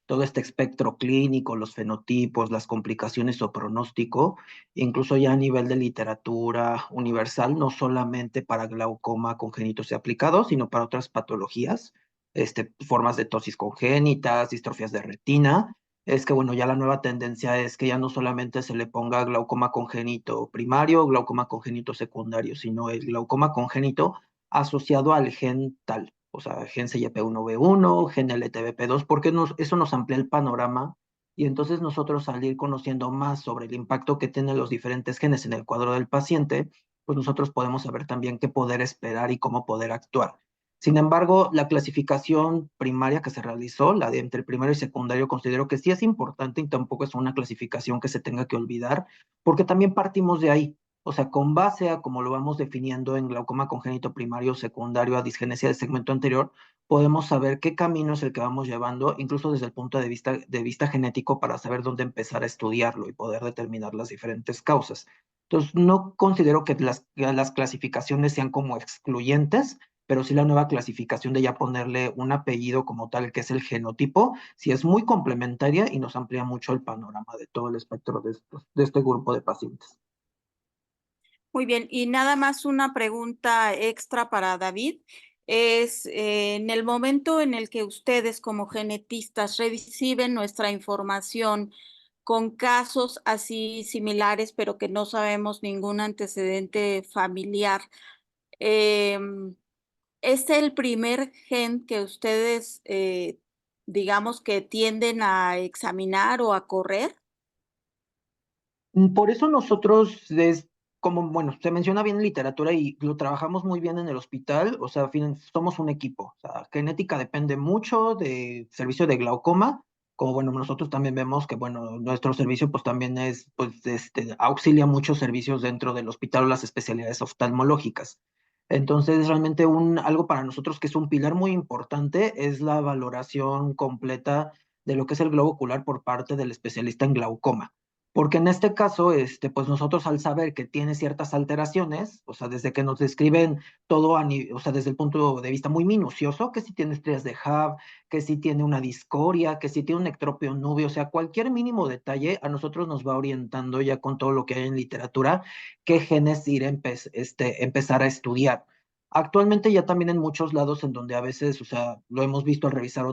todo este espectro clínico, los fenotipos, las complicaciones o pronóstico, incluso ya a nivel de literatura universal, no solamente para glaucoma congénito se ha aplicado, sino para otras patologías, formas de tosis congénitas, distrofías de retina. Es que, bueno, ya la nueva tendencia es que ya no solamente se le ponga glaucoma congénito primario o glaucoma congénito secundario, sino el glaucoma congénito asociado al gen tal, o sea, gen CYP1B1, gen LTBP2, porque eso nos amplía el panorama y entonces nosotros al ir conociendo más sobre el impacto que tienen los diferentes genes en el cuadro del paciente, pues nosotros podemos saber también qué poder esperar y cómo poder actuar. Sin embargo, la clasificación primaria que se realizó, la de entre primario y secundario, considero que sí es importante y tampoco es una clasificación que se tenga que olvidar, porque también partimos de ahí. O sea, con base a cómo lo vamos definiendo en glaucoma congénito primario, secundario, a disgenesia del segmento anterior, podemos saber qué camino es el que vamos llevando, incluso desde el punto de vista genético, para saber dónde empezar a estudiarlo y poder determinar las diferentes causas. Entonces, no considero que las clasificaciones sean como excluyentes, pero sí la nueva clasificación de ya ponerle un apellido como tal, que es el genotipo, sí es muy complementaria y nos amplía mucho el panorama de todo el espectro de este grupo de pacientes. Muy bien, y nada más una pregunta extra para David. Es en el momento en el que ustedes como genetistas reciben nuestra información con casos así similares, pero que no sabemos ningún antecedente familiar, ¿es el primer gen que ustedes, digamos, que tienden a examinar o a correr? Por eso nosotros como, bueno, se menciona bien en literatura y lo trabajamos muy bien en el hospital, o sea, somos un equipo. O sea, genética depende mucho de servicio de glaucoma, como bueno, nosotros también vemos que, bueno, nuestro servicio pues también es, pues, auxilia muchos servicios dentro del hospital o las especialidades oftalmológicas. Entonces, realmente algo para nosotros que es un pilar muy importante es la valoración completa de lo que es el globo ocular por parte del especialista en glaucoma. Porque en este caso, pues nosotros al saber que tiene ciertas alteraciones, o sea, desde que nos describen todo, o sea, desde el punto de vista muy minucioso, que si tiene estrellas de Hub, que si tiene una discoria, que si tiene un ectropio nubio, o sea, cualquier mínimo detalle a nosotros nos va orientando ya con todo lo que hay en literatura, qué genes ir a empezar a estudiar. Actualmente ya también en muchos lados en donde a veces, o sea, lo hemos visto al revisar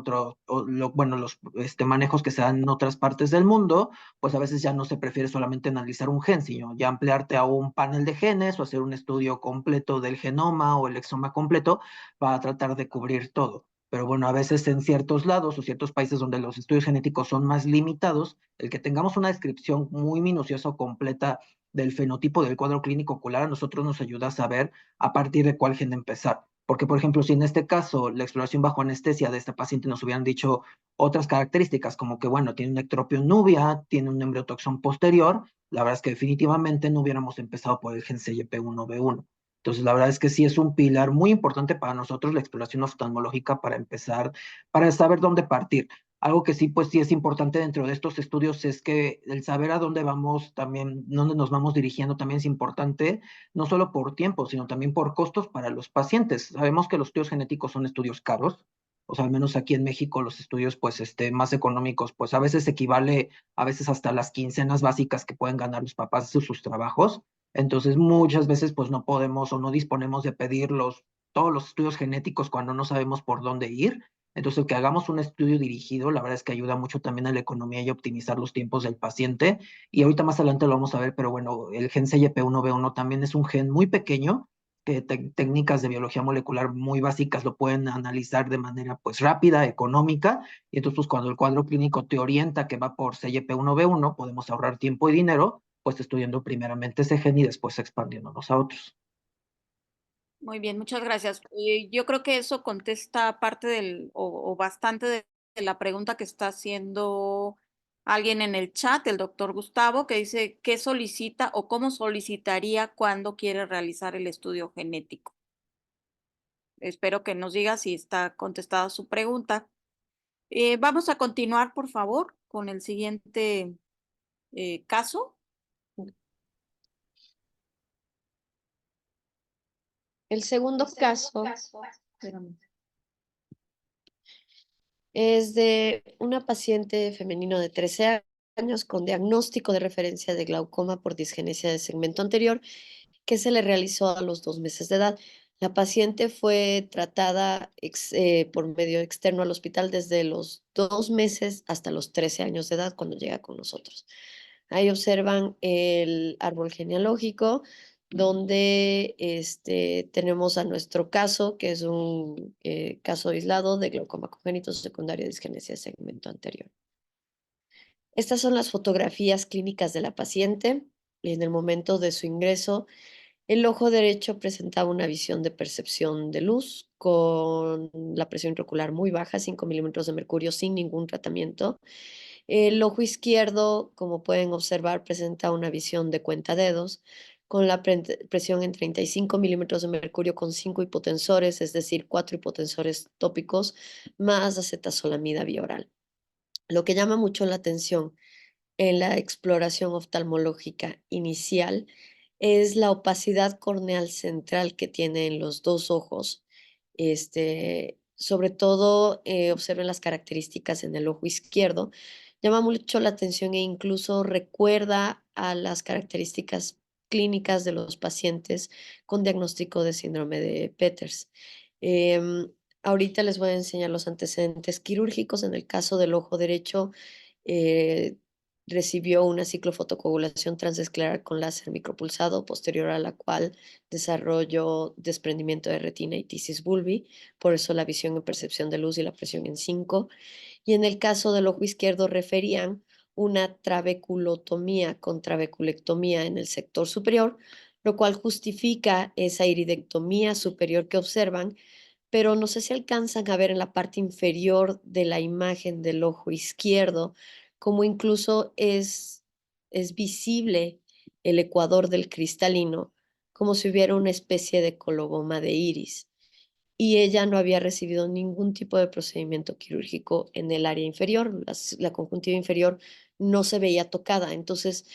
bueno, los manejos que se dan en otras partes del mundo, pues a veces ya no se prefiere solamente analizar un gen, sino ya ampliarte a un panel de genes o hacer un estudio completo del genoma o el exoma completo para tratar de cubrir todo. Pero bueno, a veces en ciertos lados o ciertos países donde los estudios genéticos son más limitados, el que tengamos una descripción muy minuciosa o completa del fenotipo del cuadro clínico ocular a nosotros nos ayuda a saber a partir de cuál gen empezar. Porque, por ejemplo, si en este caso la exploración bajo anestesia de esta paciente nos hubieran dicho otras características, como que, bueno, tiene un ectropio nubia, tiene un embriotoxón posterior, la verdad es que definitivamente no hubiéramos empezado por el gen CYP1B1. Entonces, la verdad es que sí es un pilar muy importante para nosotros la exploración oftalmológica para empezar, para saber dónde partir. Algo que sí, pues sí es importante dentro de estos estudios es que el saber a dónde vamos también, dónde nos vamos dirigiendo también es importante, no solo por tiempo, sino también por costos para los pacientes. Sabemos que los estudios genéticos son estudios caros, o sea, al menos aquí en México los estudios pues más económicos, pues a veces equivale a veces hasta las quincenas básicas que pueden ganar los papás de sus trabajos. Entonces, muchas veces pues no podemos o no disponemos de pedirlos todos los estudios genéticos cuando no sabemos por dónde ir. Entonces, el que hagamos un estudio dirigido, la verdad es que ayuda mucho también a la economía y optimizar los tiempos del paciente. Y ahorita más adelante lo vamos a ver, pero bueno, el gen CYP1B1 también es un gen muy pequeño, que técnicas de biología molecular muy básicas lo pueden analizar de manera pues rápida, económica, y entonces pues cuando el cuadro clínico te orienta que va por CYP1B1, podemos ahorrar tiempo y dinero, pues estudiando primeramente ese gen y después expandiéndonos a otros. Muy bien, muchas gracias. Yo creo que eso contesta parte o bastante de la pregunta que está haciendo alguien en el chat, el doctor Gustavo, que dice qué solicita o cómo solicitaría cuando quiere realizar el estudio genético. Espero que nos diga si está contestada su pregunta. Vamos a continuar, por favor, con el siguiente caso. El segundo caso es de una paciente femenino de 13 años con diagnóstico de referencia de glaucoma por disgenesia de segmento anterior que se le realizó a los 2 meses de edad. La paciente fue tratada por medio externo al hospital desde los 2 meses hasta los 13 años de edad cuando llega con nosotros. Ahí observan el árbol genealógico, donde tenemos a nuestro caso, que es un caso aislado de glaucoma congénito secundario de disgenesia de segmento anterior. Estas son las fotografías clínicas de la paciente. En el momento de su ingreso, el ojo derecho presentaba una visión de percepción de luz con la presión intraocular muy baja, 5 milímetros de mercurio sin ningún tratamiento. El ojo izquierdo, como pueden observar, presenta una visión de cuentadedos con la presión en 35 milímetros de mercurio con 5 hipotensores, es decir, 4 hipotensores tópicos más acetazolamida bioral. Lo que llama mucho la atención en la exploración oftalmológica inicial es la opacidad corneal central que tiene en los dos ojos. Sobre todo, observen las características en el ojo izquierdo. Llama mucho la atención e incluso recuerda a las características clínicas de los pacientes con diagnóstico de síndrome de Peters. Em, Ahorita les voy a enseñar los antecedentes quirúrgicos. En el caso del ojo derecho, eh, recibió una ciclofotocoagulación transescleral con láser micropulsado, posterior a la cual desarrolló desprendimiento de retina y tisis bulbi, por eso la visión en percepción de luz y la presión en 5. Y en el caso del ojo izquierdo referían una trabeculotomía con trabeculectomía en el sector superior, lo cual justifica esa iridectomía superior que observan, pero no sé si alcanzan a ver en la parte inferior de la imagen del ojo izquierdo, como incluso es visible el ecuador del cristalino, como si hubiera una especie de coloboma de iris. Y ella no había recibido ningún tipo de procedimiento quirúrgico en el área inferior, la conjuntiva inferior no se veía tocada. Entonces,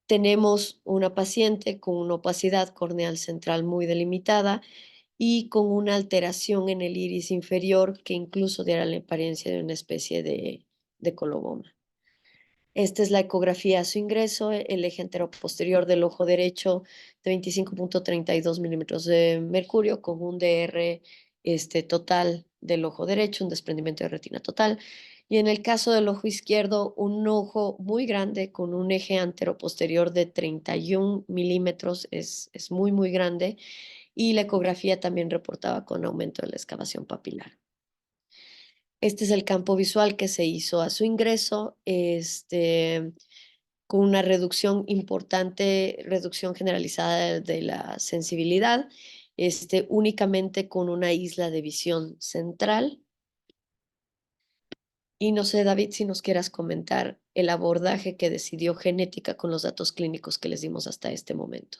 tenemos una paciente con una opacidad corneal central muy delimitada y con una alteración en el iris inferior que incluso diera la apariencia de una especie de coloboma. Esta es la ecografía a su ingreso, el eje anteroposterior del ojo derecho de 25.32 milímetros de mercurio con un DR total del ojo derecho, un desprendimiento de retina total. Y en el caso del ojo izquierdo, un ojo muy grande con un eje anteroposterior de 31 milímetros, es muy, muy grande. Y la ecografía también reportaba con aumento de la excavación papilar. Este es el campo visual que se hizo a su ingreso, con una reducción importante, reducción generalizada de la sensibilidad, únicamente con una isla de visión central. Y no sé, David, si nos quieras comentar el abordaje que decidió Genética con los datos clínicos que les dimos hasta este momento.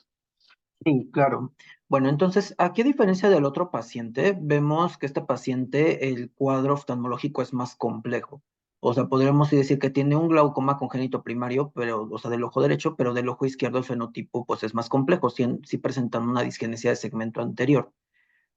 Sí, claro. Bueno, entonces, aquí a diferencia del otro paciente, vemos que este paciente, el cuadro oftalmológico es más complejo. O sea, podríamos decir que tiene un glaucoma congénito primario, pero, o sea, del ojo derecho, pero del ojo izquierdo el fenotipo, pues, es más complejo, sí presentan una disgenesia de segmento anterior.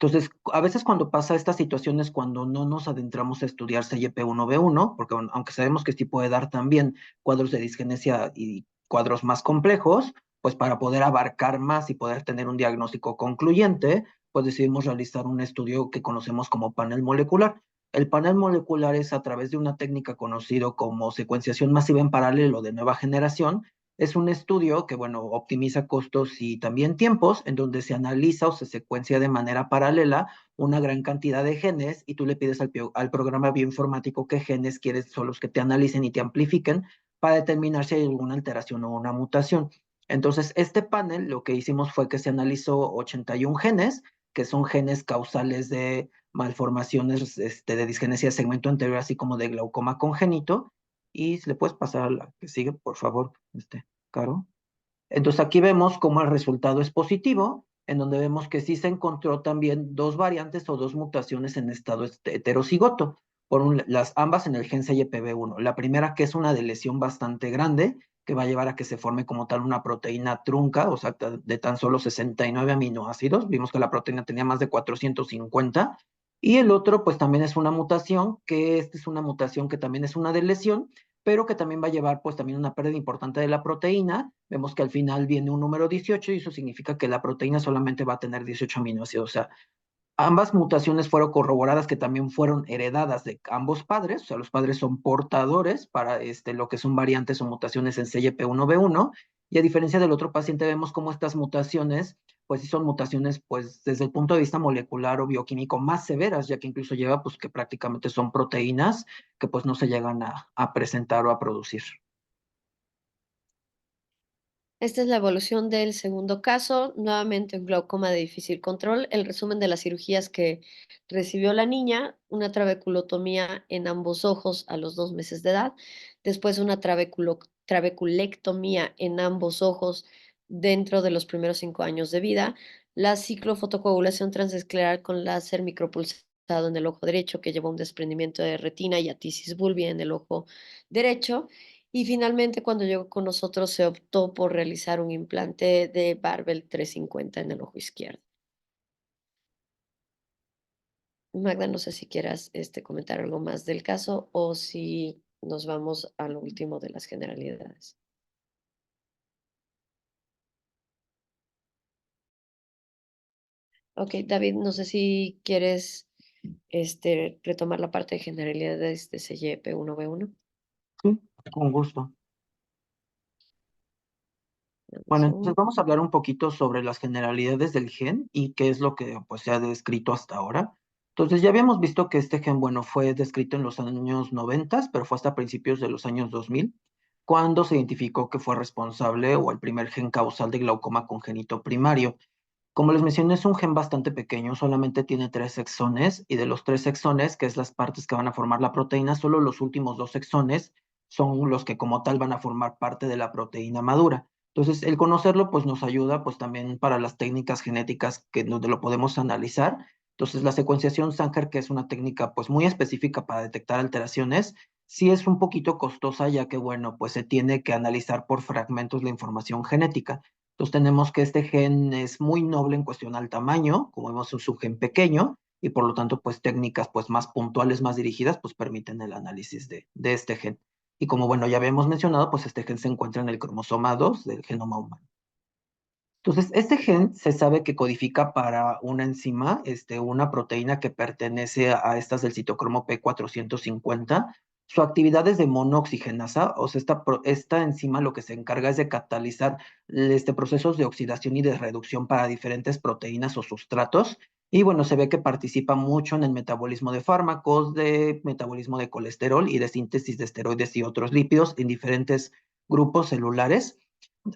Entonces, a veces cuando pasa estas situaciones, cuando no nos adentramos a estudiar CYP1B1, porque aunque sabemos que sí puede dar también cuadros de disgenesia y cuadros más complejos, pues para poder abarcar más y poder tener un diagnóstico concluyente, pues decidimos realizar un estudio que conocemos como panel molecular. El panel molecular es a través de una técnica conocida como secuenciación masiva en paralelo de nueva generación. Es un estudio que, bueno, optimiza costos y también tiempos, en donde se analiza o se secuencia de manera paralela una gran cantidad de genes y tú le pides al programa bioinformático qué genes quieres son los que te analicen y te amplifiquen para determinar si hay alguna alteración o una mutación. Entonces, este panel lo que hicimos fue que se analizó 81 genes, que son genes causales de malformaciones de disgenesia de segmento anterior, así como de glaucoma congénito. Y si le puedes pasar a la que sigue, por favor, Caro. Entonces aquí vemos cómo el resultado es positivo, en donde vemos que sí se encontró también dos variantes o dos mutaciones en estado heterocigoto, ambas en el gen CYPB1. La primera que es una de lesión bastante grande, que va a llevar a que se forme como tal una proteína trunca, o sea, de tan solo 69 aminoácidos. Vimos que la proteína tenía más de 450. Y el otro, pues también es una mutación, que esta es una mutación que también es una de lesión, pero que también va a llevar pues también una pérdida importante de la proteína. Vemos que al final viene un número 18 y eso significa que la proteína solamente va a tener 18 aminoácidos. O sea, ambas mutaciones fueron corroboradas que también fueron heredadas de ambos padres, o sea, los padres son portadores para lo que son variantes o mutaciones en CYP1B1, y a diferencia del otro paciente vemos cómo estas mutaciones, pues sí son mutaciones, pues desde el punto de vista molecular o bioquímico más severas, ya que incluso lleva pues que prácticamente son proteínas que pues no se llegan a presentar o a producir. Esta es la evolución del segundo caso, nuevamente un glaucoma de difícil control. El resumen de las cirugías que recibió la niña: una trabeculotomía en ambos ojos a los 2 meses de edad, después una trabeculectomía en ambos ojos dentro de los primeros 5 años de vida, la ciclofotocoagulación transescleral con láser micropulsado en el ojo derecho que llevó a un desprendimiento de retina y atisis bulbi en el ojo derecho. Y finalmente, cuando llegó con nosotros, se optó por realizar un implante de Barbel 350 en el ojo izquierdo. Magda, no sé si quieras comentar algo más del caso o si nos vamos a lo último de las generalidades. Ok, David, no sé si quieres retomar la parte de generalidades de CYP1B1. Sí, con gusto. Dame un Bueno, entonces segundo. vamos a hablar un poquito sobre las generalidades del gen y qué es lo que pues, se ha descrito hasta ahora. Entonces ya habíamos visto que este gen, bueno, fue descrito en los años 90, pero fue hasta principios de los años 2000. cuando se identificó que fue responsable o el primer gen causal de glaucoma congénito primario. Como les mencioné, es un gen bastante pequeño, solamente tiene 3 exones y de los 3 exones, que es las partes que van a formar la proteína, solo los últimos 2 exones son los que como tal van a formar parte de la proteína madura. Entonces, el conocerlo pues nos ayuda pues también para las técnicas genéticas que donde lo podemos analizar. Entonces, la secuenciación Sanger, que es una técnica pues muy específica para detectar alteraciones, sí es un poquito costosa ya que bueno, pues se tiene que analizar por fragmentos la información genética. Entonces tenemos que este gen es muy noble en cuestión al tamaño, como vemos es un gen pequeño, y por lo tanto pues técnicas pues más puntuales, más dirigidas, pues permiten el análisis de este gen. Y como bueno, ya habíamos mencionado, pues este gen se encuentra en el cromosoma 2 del genoma humano. Entonces, este gen se sabe que codifica para una enzima, una proteína que pertenece a estas del citocromo P450. Su actividad es de monooxigenasa, o sea, esta enzima lo que se encarga es de catalizar procesos de oxidación y de reducción para diferentes proteínas o sustratos. Y bueno, se ve que participa mucho en el metabolismo de fármacos, de metabolismo de colesterol y de síntesis de esteroides y otros lípidos en diferentes grupos celulares.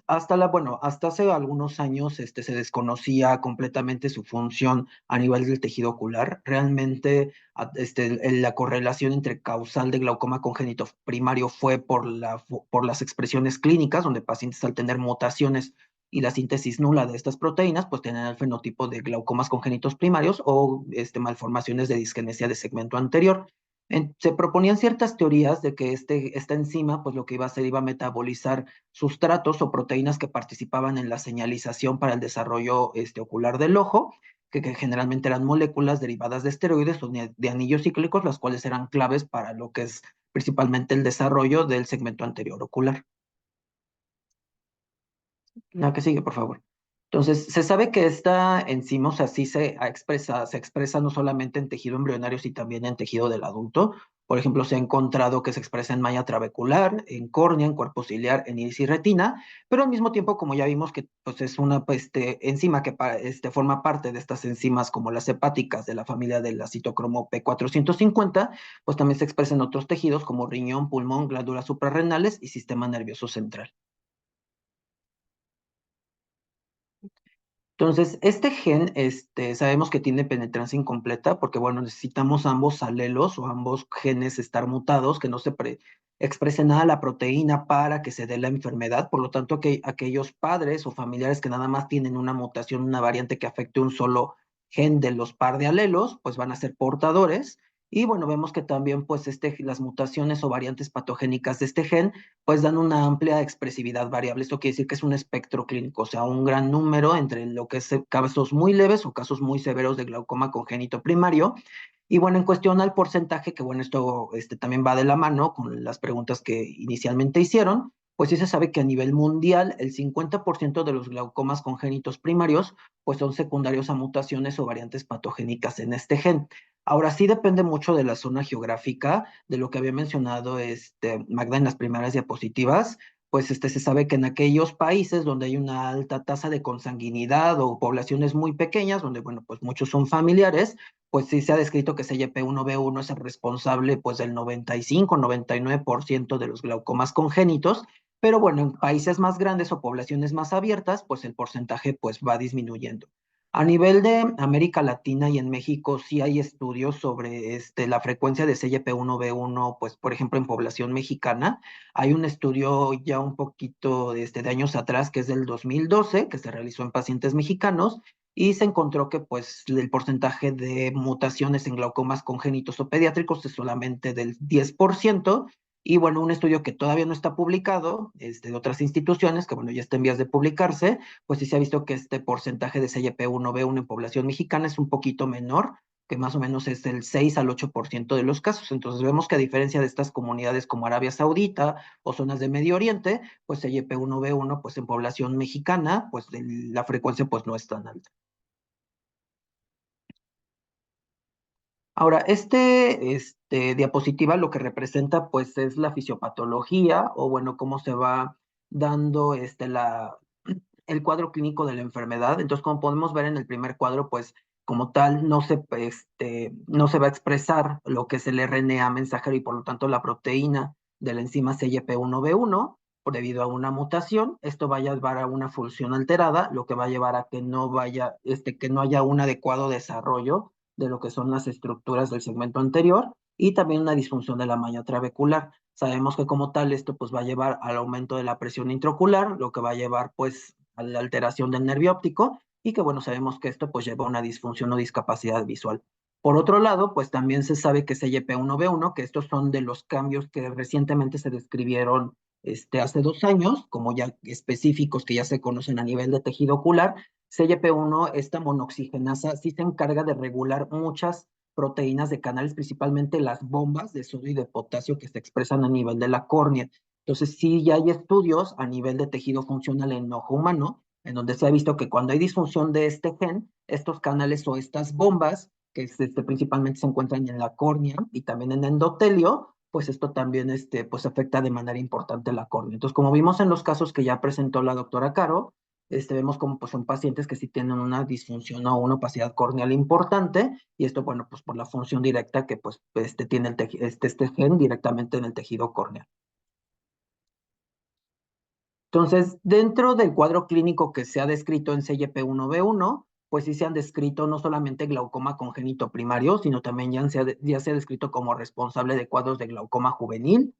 Hasta hace algunos años se desconocía completamente su función a nivel del tejido ocular. Realmente la correlación entre causal de glaucoma congénito primario fue por las expresiones clínicas, donde pacientes al tener mutaciones y la síntesis nula de estas proteínas, pues tienen el fenotipo de glaucomas congénitos primarios o malformaciones de disgenesia de segmento anterior. Se proponían ciertas teorías de que esta enzima, pues lo que iba a hacer, iba a metabolizar sustratos o proteínas que participaban en la señalización para el desarrollo ocular del ojo, que generalmente eran moléculas derivadas de esteroides o de anillos cíclicos, las cuales eran claves para lo que es principalmente el desarrollo del segmento anterior ocular. La que sigue, por favor. Entonces, se sabe que esta enzima, o sea, sí se expresa no solamente en tejido embrionario, sino también en tejido del adulto. Por ejemplo, se ha encontrado que se expresa en malla trabecular, en córnea, en cuerpo ciliar, en iris y retina, pero al mismo tiempo, como ya vimos que pues, es una enzima que forma parte de estas enzimas como las hepáticas de la familia de la citocromo P450, pues también se expresa en otros tejidos como riñón, pulmón, glándulas suprarrenales y sistema nervioso central. Entonces, este gen, sabemos que tiene penetrancia incompleta porque, bueno, necesitamos ambos alelos o ambos genes estar mutados, que no se exprese nada la proteína para que se dé la enfermedad. Por lo tanto, que aquellos padres o familiares que nada más tienen una mutación, una variante que afecte un solo gen de los par de alelos, pues van a ser portadores. Y bueno, vemos que también, pues, las mutaciones o variantes patogénicas de este gen pues dan una amplia expresividad variable. Esto quiere decir que es un espectro clínico, o sea, un gran número entre lo que es casos muy leves o casos muy severos de glaucoma congénito primario. Y bueno, en cuestión al porcentaje, que bueno, esto también va de la mano con las preguntas que inicialmente hicieron, pues sí se sabe que a nivel mundial el 50% de los glaucomas congénitos primarios pues son secundarios a mutaciones o variantes patogénicas en este gen. Ahora sí depende mucho de la zona geográfica, de lo que había mencionado Magda en las primeras diapositivas, pues se sabe que en aquellos países donde hay una alta tasa de consanguinidad o poblaciones muy pequeñas, donde bueno, pues muchos son familiares, pues sí se ha descrito que CYP1B1 es el responsable pues del 95-99% de los glaucomas congénitos, pero bueno, en países más grandes o poblaciones más abiertas, pues el porcentaje pues va disminuyendo. A nivel de América Latina y en México sí hay estudios sobre la frecuencia de CYP1B1, pues por ejemplo en población mexicana. Hay un estudio ya un poquito de años atrás, que es del 2012, que se realizó en pacientes mexicanos, y se encontró que pues el porcentaje de mutaciones en glaucomas congénitos o pediátricos es solamente del 10%. Y bueno, un estudio que todavía no está publicado, de otras instituciones, que bueno, ya está en vías de publicarse, pues sí se ha visto que este porcentaje de CYP1B1 en población mexicana es un poquito menor, que más o menos es del 6 al 8% de los casos. Entonces vemos que a diferencia de estas comunidades como Arabia Saudita o zonas de Medio Oriente, pues CYP1B1 pues en población mexicana, pues la frecuencia pues no es tan alta. Ahora, diapositiva lo que representa pues es la fisiopatología o bueno, cómo se va dando el cuadro clínico de la enfermedad. Entonces, como podemos ver en el primer cuadro, pues como tal no se va a expresar lo que es el RNA mensajero y por lo tanto la proteína de la enzima CYP1B1. debido a una mutación. Esto va a llevar a una función alterada, lo que va a llevar a que que no haya un adecuado desarrollo de lo que son las estructuras del segmento anterior y también una disfunción de la malla trabecular. Sabemos que como tal esto pues va a llevar al aumento de la presión intraocular, lo que va a llevar pues a la alteración del nervio óptico y que bueno, sabemos que esto pues lleva a una disfunción o discapacidad visual. Por otro lado, pues también se sabe que CYP1B1, que estos son de los cambios que recientemente se describieron hace 2 años, como ya específicos que ya se conocen a nivel de tejido ocular. CYP1, esta monoxigenasa, sí se encarga de regular muchas proteínas de canales, principalmente las bombas de sodio y de potasio que se expresan a nivel de la córnea. Entonces, sí, ya hay estudios a nivel de tejido funcional en ojo humano, en donde se ha visto que cuando hay disfunción de este gen, estos canales o estas bombas, que principalmente se encuentran en la córnea y también en endotelio, pues esto también pues afecta de manera importante la córnea. Entonces, como vimos en los casos que ya presentó la doctora Caro, vemos como pues, son pacientes que sí tienen una disfunción o una opacidad corneal importante, y esto, bueno, pues por la función directa que pues tiene este gen directamente en el tejido corneal. Entonces, dentro del cuadro clínico que se ha descrito en CYP1B1, pues sí se han descrito no solamente glaucoma congénito primario, sino también ya se ha descrito como responsable de cuadros de glaucoma juvenil,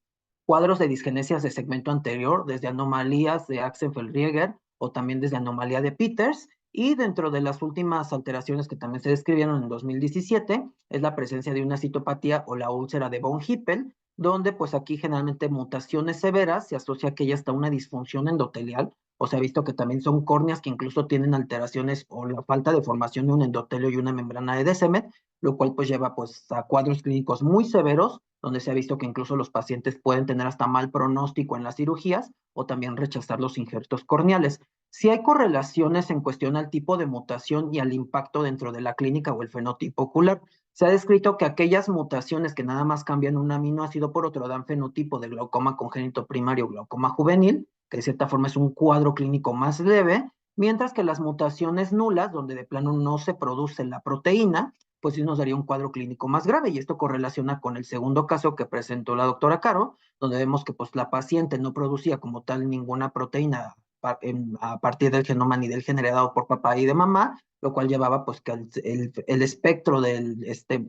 cuadros de disgenesias de segmento anterior, desde anomalías de Axenfeld-Rieger o también desde anomalía de Peters, y dentro de las últimas alteraciones que también se describieron en 2017 es la presencia de una citopatía o la úlcera de von Hippel, donde pues aquí generalmente mutaciones severas se asocia que ya está una disfunción endotelial, o se ha visto que también son córneas que incluso tienen alteraciones o la falta de formación de un endotelio y una membrana de Descemet, lo cual pues lleva pues a cuadros clínicos muy severos, donde se ha visto que incluso los pacientes pueden tener hasta mal pronóstico en las cirugías o también rechazar los injertos corneales. Si hay correlaciones en cuestión al tipo de mutación y al impacto dentro de la clínica o el fenotipo ocular. Se ha descrito que aquellas mutaciones que nada más cambian un aminoácido por otro dan fenotipo de glaucoma congénito primario o glaucoma juvenil, que de cierta forma es un cuadro clínico más leve, mientras que las mutaciones nulas, donde de plano no se produce la proteína, pues sí nos daría un cuadro clínico más grave, y esto correlaciona con el segundo caso que presentó la doctora Caro, donde vemos que pues la paciente no producía como tal ninguna proteína a partir del genoma ni del generado por papá y de mamá, lo cual llevaba pues que el espectro de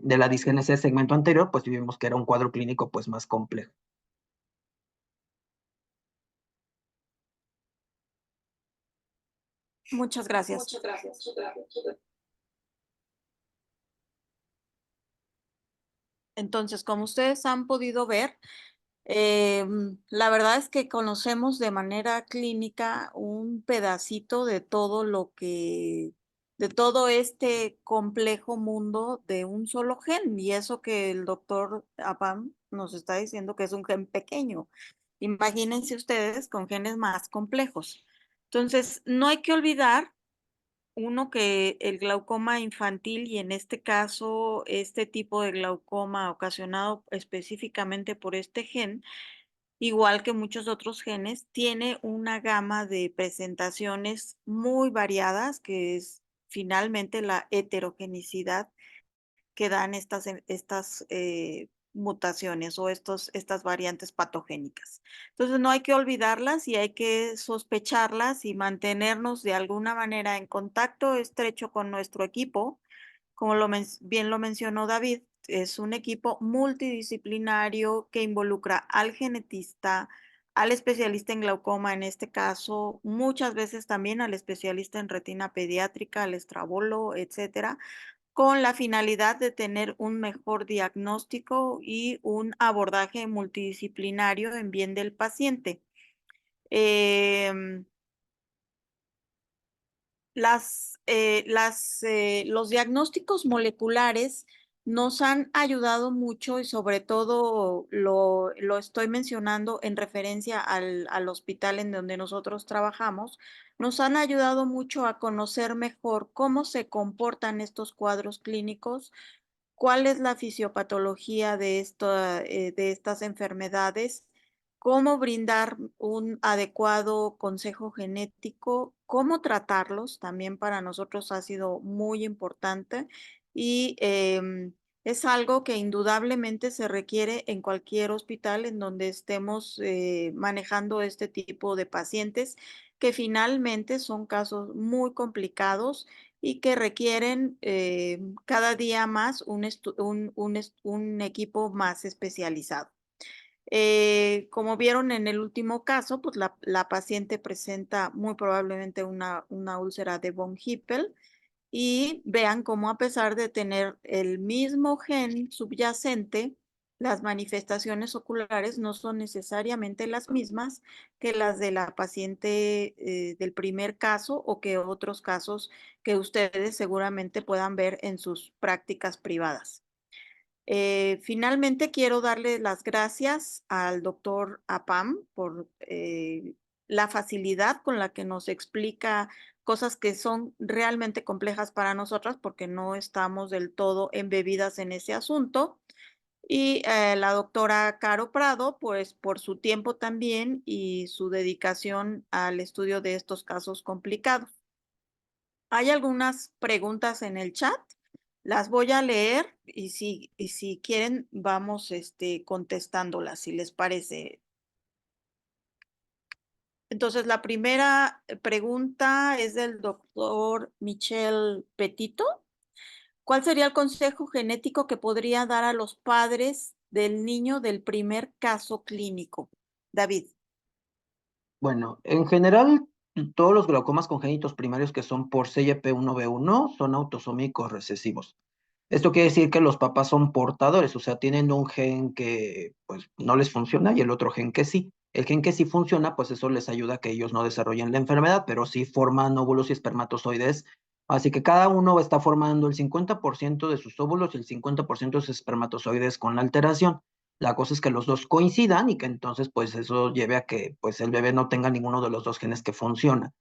la disgenesia de segmento anterior, pues vimos que era un cuadro clínico pues más complejo. Muchas gracias. Entonces, como ustedes han podido ver, la verdad es que conocemos de manera clínica un pedacito de todo de todo este complejo mundo de un solo gen, y eso que el doctor Apam nos está diciendo que es un gen pequeño. Imagínense ustedes con genes más complejos. Entonces, no hay que olvidar uno, que el glaucoma infantil, y en este caso, este tipo de glaucoma ocasionado específicamente por este gen, igual que muchos otros genes, tiene una gama de presentaciones muy variadas, que es finalmente la heterogenicidad que dan estas mutaciones o estas variantes patogénicas. Entonces no hay que olvidarlas y hay que sospecharlas y mantenernos de alguna manera en contacto estrecho con nuestro equipo. Como bien lo mencionó David, es un equipo multidisciplinario que involucra al genetista, al especialista en glaucoma en este caso, muchas veces también al especialista en retina pediátrica, al estrabolo, etcétera, con la finalidad de tener un mejor diagnóstico y un abordaje multidisciplinario en bien del paciente. Em, los diagnósticos moleculares nos han ayudado mucho, y sobre todo lo estoy mencionando en referencia al hospital en donde nosotros trabajamos, nos han ayudado mucho a conocer mejor cómo se comportan estos cuadros clínicos, cuál es la fisiopatología de estas enfermedades, cómo brindar un adecuado consejo genético, cómo tratarlos, también para nosotros ha sido muy importante, y Es algo que indudablemente se requiere en cualquier hospital en donde estemos manejando este tipo de pacientes, que finalmente son casos muy complicados y que requieren cada día más un equipo más especializado. Como vieron en el último caso, pues la paciente presenta muy probablemente una úlcera de von Hippel, y vean cómo, a pesar de tener el mismo gen subyacente, las manifestaciones oculares no son necesariamente las mismas que las de la paciente del primer caso, o que otros casos que ustedes seguramente puedan ver en sus prácticas privadas. Finalmente, quiero darle las gracias al doctor Apam por la facilidad con la que nos explica cosas que son realmente complejas para nosotras, porque no estamos del todo embebidas en ese asunto. Y la doctora Caro Prado, pues por su tiempo también y su dedicación al estudio de estos casos complicados. Hay algunas preguntas en el chat. Las voy a leer y si quieren vamos contestándolas, si les parece. Entonces, la primera pregunta es del doctor Michel Petito. ¿Cuál sería el consejo genético que podría dar a los padres del niño del primer caso clínico? David. Bueno, en general, todos los glaucomas congénitos primarios que son por CYP1B1 son autosómicos recesivos. Esto quiere decir que los papás son portadores, o sea, tienen un gen que pues no les funciona y el otro gen que sí. El gen que sí funciona, pues eso les ayuda a que ellos no desarrollen la enfermedad, pero sí forman óvulos y espermatozoides. Así que cada uno está formando el 50% de sus óvulos y el 50% de sus espermatozoides con la alteración. La cosa es que los dos coincidan y que entonces pues eso lleve a que pues el bebé no tenga ninguno de los dos genes que funciona.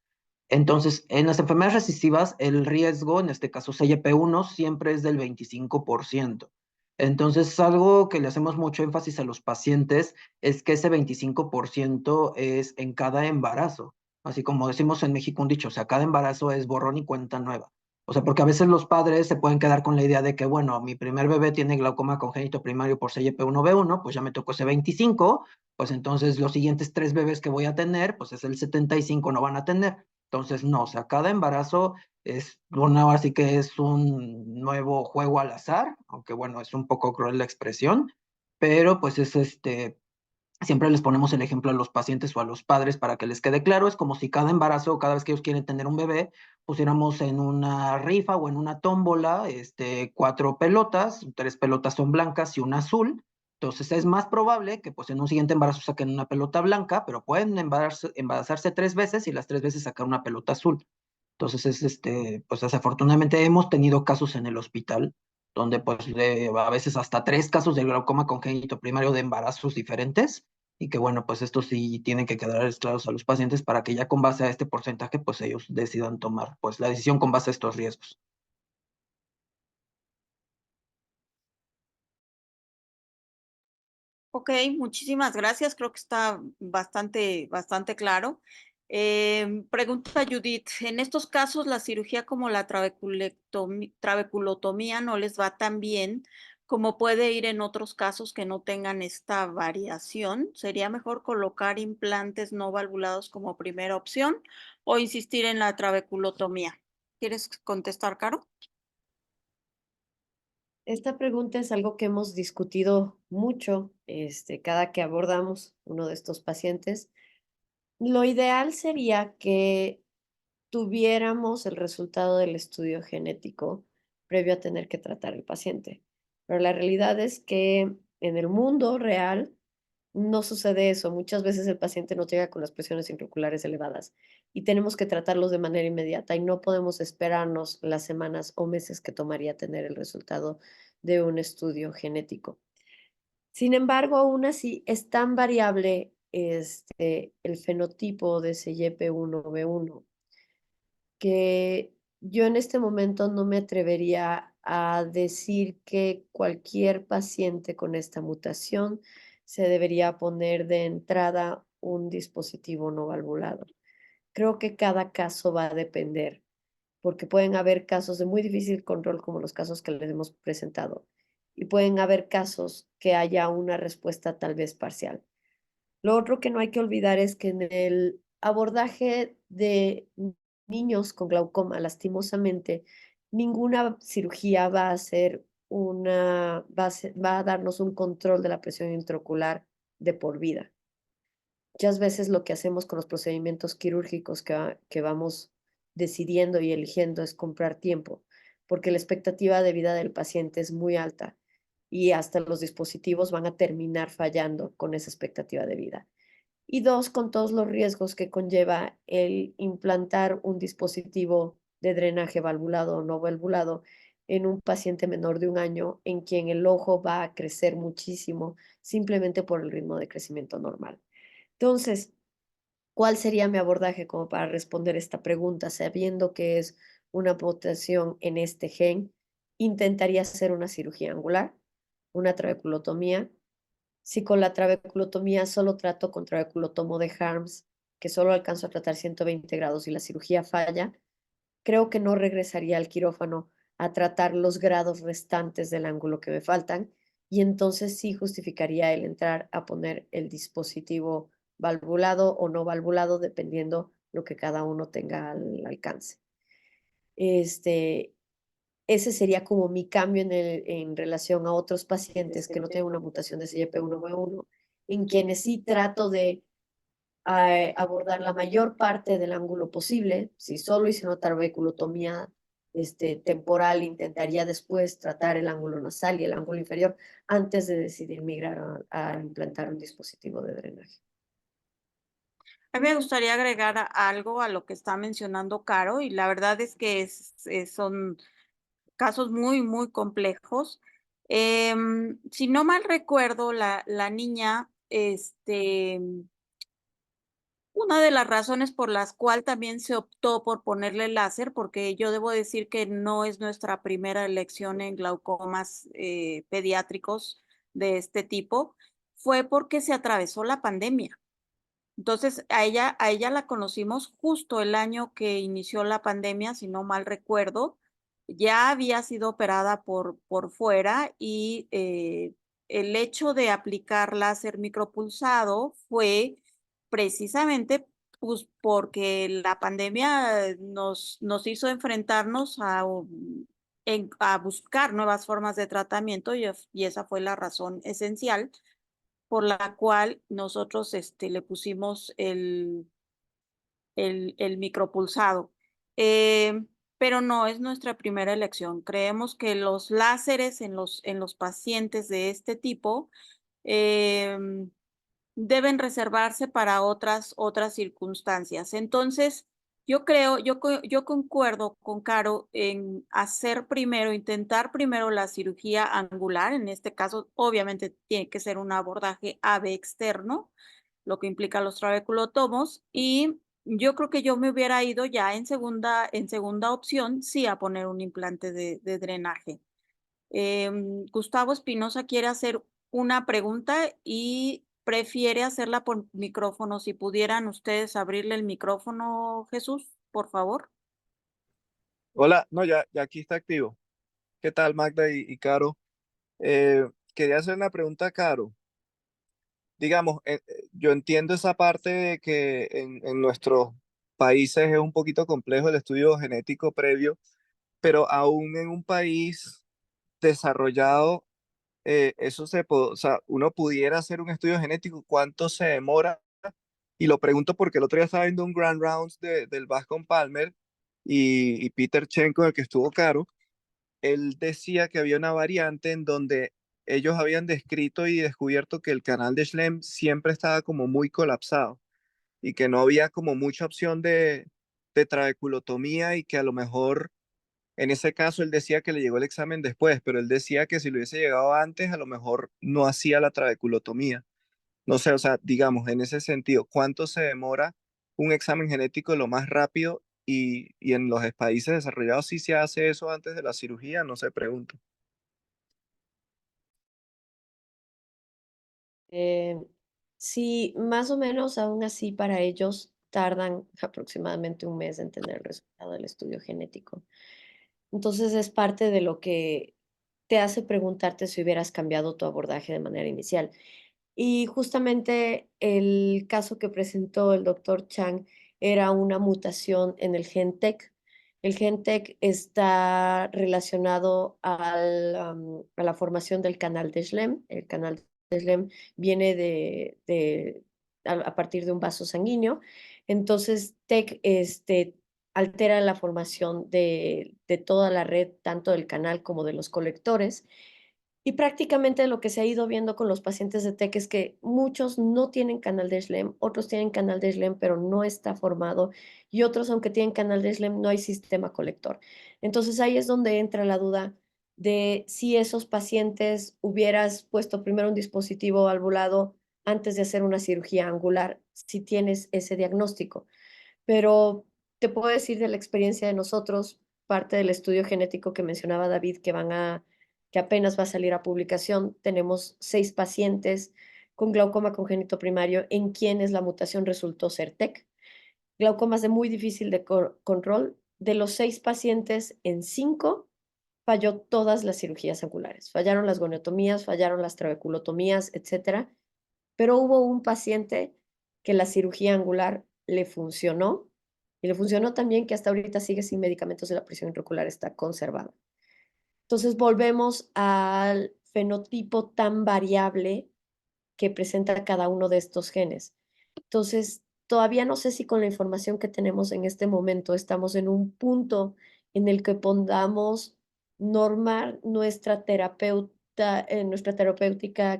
Entonces, en las enfermedades recesivas, el riesgo, en este caso CYP1, siempre es del 25%. Entonces, algo que le hacemos mucho énfasis a los pacientes es que ese 25% es en cada embarazo. Así como decimos en México un dicho, o sea, cada embarazo es borrón y cuenta nueva. O sea, porque a veces los padres se pueden quedar con la idea de que, bueno, mi primer bebé tiene glaucoma congénito primario por CYP1B1, pues ya me tocó ese 25, pues entonces los siguientes 3 bebés que voy a tener, pues es el 75 no van a tener. Entonces, no, o sea, cada embarazo es, bueno, así que es un nuevo juego al azar, aunque bueno, es un poco cruel la expresión, pero pues es siempre les ponemos el ejemplo a los pacientes o a los padres para que les quede claro, es como si cada embarazo, cada vez que ellos quieren tener un bebé, pusiéramos en una rifa o en una tómbola, 4 pelotas, 3 pelotas son blancas y una azul. Entonces es más probable que pues en un siguiente embarazo saquen una pelota blanca, pero pueden embarazarse 3 veces y las 3 veces sacar una pelota azul. Entonces pues desafortunadamente hemos tenido casos en el hospital donde pues a veces hasta 3 casos de glaucoma congénito primario de embarazos diferentes, y que bueno, pues esto sí tienen que quedar claros a los pacientes para que ya con base a este porcentaje, pues ellos decidan tomar pues la decisión con base a estos riesgos. Ok, muchísimas gracias. Creo que está bastante claro. Pregunta Judith, en estos casos la cirugía como la trabeculotomía no les va tan bien como puede ir en otros casos que no tengan esta variación. ¿Sería mejor colocar implantes no valvulados como primera opción o insistir en la trabeculotomía? ¿Quieres contestar, Caro? Esta pregunta es algo que hemos discutido mucho, cada que abordamos uno de estos pacientes. Lo ideal sería que tuviéramos el resultado del estudio genético previo a tener que tratar el paciente. Pero la realidad es que en el mundo real no sucede eso. Muchas veces el paciente no llega con las presiones intraoculares elevadas y tenemos que tratarlos de manera inmediata y no podemos esperarnos las semanas o meses que tomaría tener el resultado de un estudio genético. Sin embargo, aún así es tan variable el fenotipo de CYP1B1 que yo en este momento no me atrevería a decir que cualquier paciente con esta mutación se debería poner de entrada un dispositivo no valvulado. Creo que cada caso va a depender, porque pueden haber casos de muy difícil control como los casos que les hemos presentado. y pueden haber casos que haya una respuesta tal vez parcial. Lo otro que no hay que olvidar es que en el abordaje de niños con glaucoma, lastimosamente, ninguna cirugía va a ser va a darnos un control de la presión intraocular de por vida. Muchas veces lo que hacemos con los procedimientos quirúrgicos que vamos decidiendo y eligiendo es comprar tiempo, porque la expectativa de vida del paciente es muy alta y hasta los dispositivos van a terminar fallando con esa expectativa de vida. Y dos, con todos los riesgos que conlleva el implantar un dispositivo de drenaje valvulado o no valvulado en un paciente menor de 1 año en quien el ojo va a crecer muchísimo simplemente por el ritmo de crecimiento normal. Entonces, ¿cuál sería mi abordaje como para responder esta pregunta? Sabiendo que es una mutación en este gen, intentaría hacer una cirugía angular, una trabeculotomía. Si con la trabeculotomía solo trato con trabeculotomo de Harms, que solo alcanzo a tratar 120 grados y la cirugía falla, creo que no regresaría al quirófano a tratar los grados restantes del ángulo que me faltan y entonces sí justificaría el entrar a poner el dispositivo valvulado o no valvulado dependiendo lo que cada uno tenga al alcance. Este, ese sería como mi cambio en relación a otros pacientes que no tienen una mutación de CYP1B1, en quienes sí trato de abordar la mayor parte del ángulo posible. Si solo hice una trabeculotomía temporal, intentaría después tratar el ángulo nasal y el ángulo inferior antes de decidir migrar a implantar un dispositivo de drenaje. A mí me gustaría agregar algo a lo que está mencionando Caro, y la verdad es que son casos muy, muy complejos. Si no mal recuerdo, la niña, una de las razones por las cuales también se optó por ponerle láser, porque yo debo decir que no es nuestra primera elección en glaucomas pediátricos de este tipo, fue porque se atravesó la pandemia. Entonces, a ella la conocimos justo el año que inició la pandemia, si no mal recuerdo. Ya había sido operada por fuera y el hecho de aplicar láser micropulsado fue precisamente pues, porque la pandemia nos hizo enfrentarnos a buscar nuevas formas de tratamiento y esa fue la razón esencial por la cual nosotros le pusimos el micropulsado. Pero no es nuestra primera elección. Creemos que los láseres en los pacientes de este tipo deben reservarse para otras circunstancias. Entonces, yo concuerdo con Caro en intentar primero la cirugía angular. En este caso, obviamente, tiene que ser un abordaje AVE externo, lo que implica los trabeculotomos. Y yo creo que yo me hubiera ido ya en segunda opción, sí, a poner un implante de drenaje. Gustavo Espinosa quiere hacer una pregunta y prefiere hacerla por micrófono. Si pudieran ustedes abrirle el micrófono, Jesús, por favor. Hola, no, ya aquí está activo. ¿Qué tal, Magda y Caro? Eh, Quería hacer una pregunta a Caro. Digamos, yo entiendo esa parte de que en nuestros países es un poquito complejo el estudio genético previo, pero aún en un país desarrollado, o sea, uno pudiera hacer un estudio genético, ¿cuánto se demora? Y lo pregunto porque el otro día estaba viendo un Grand Rounds del Bascom Palmer y Peter Chen, con el que estuvo Caro. Él decía que había una variante en donde ellos habían descrito y descubierto que el canal de Schlemm siempre estaba como muy colapsado y que no había como mucha opción de trabeculotomía y que a lo mejor en ese caso él decía que le llegó el examen después, pero él decía que si lo hubiese llegado antes, a lo mejor no hacía la trabeculotomía. No sé, o sea, digamos, en ese sentido, ¿cuánto se demora un examen genético lo más rápido? Y en los países desarrollados sí se hace eso antes de la cirugía, no sé, pregunto. Eh, sí, más o menos aún así para ellos tardan aproximadamente 1 mes en tener el resultado del estudio genético. Entonces es parte de lo que te hace preguntarte si hubieras cambiado tu abordaje de manera inicial. Y justamente el caso que presentó el doctor Chang era una mutación en el gen TEC. El gen TEC está relacionado a la formación del canal de Schlemm. El canal de Schlemm viene a partir de un vaso sanguíneo. Entonces, TEC altera la formación de toda la red, tanto del canal como de los colectores. Y prácticamente lo que se ha ido viendo con los pacientes de TEC es que muchos no tienen canal de Schlemm, otros tienen canal de Schlemm, pero no está formado, y otros, aunque tienen canal de Schlemm, no hay sistema colector. Entonces ahí es donde entra la duda de si esos pacientes hubieras puesto primero un dispositivo valvulado antes de hacer una cirugía angular, si tienes ese diagnóstico. Pero te puedo decir de la experiencia de nosotros, parte del estudio genético que mencionaba David, que apenas va a salir a publicación, tenemos 6 pacientes con glaucoma congénito primario en quienes la mutación resultó ser TEC. Glaucomas de muy difícil de control. De los 6 pacientes, en 5 falló todas las cirugías angulares. Fallaron las goniotomías, fallaron las trabeculotomías, etcétera. Pero hubo un paciente que la cirugía angular le funcionó, y le funcionó también que hasta ahorita sigue sin medicamentos y la presión intraocular está conservada. Entonces volvemos al fenotipo tan variable que presenta cada uno de estos genes. Entonces, todavía no sé si con la información que tenemos en este momento estamos en un punto en el que podamos normar nuestra terapéutica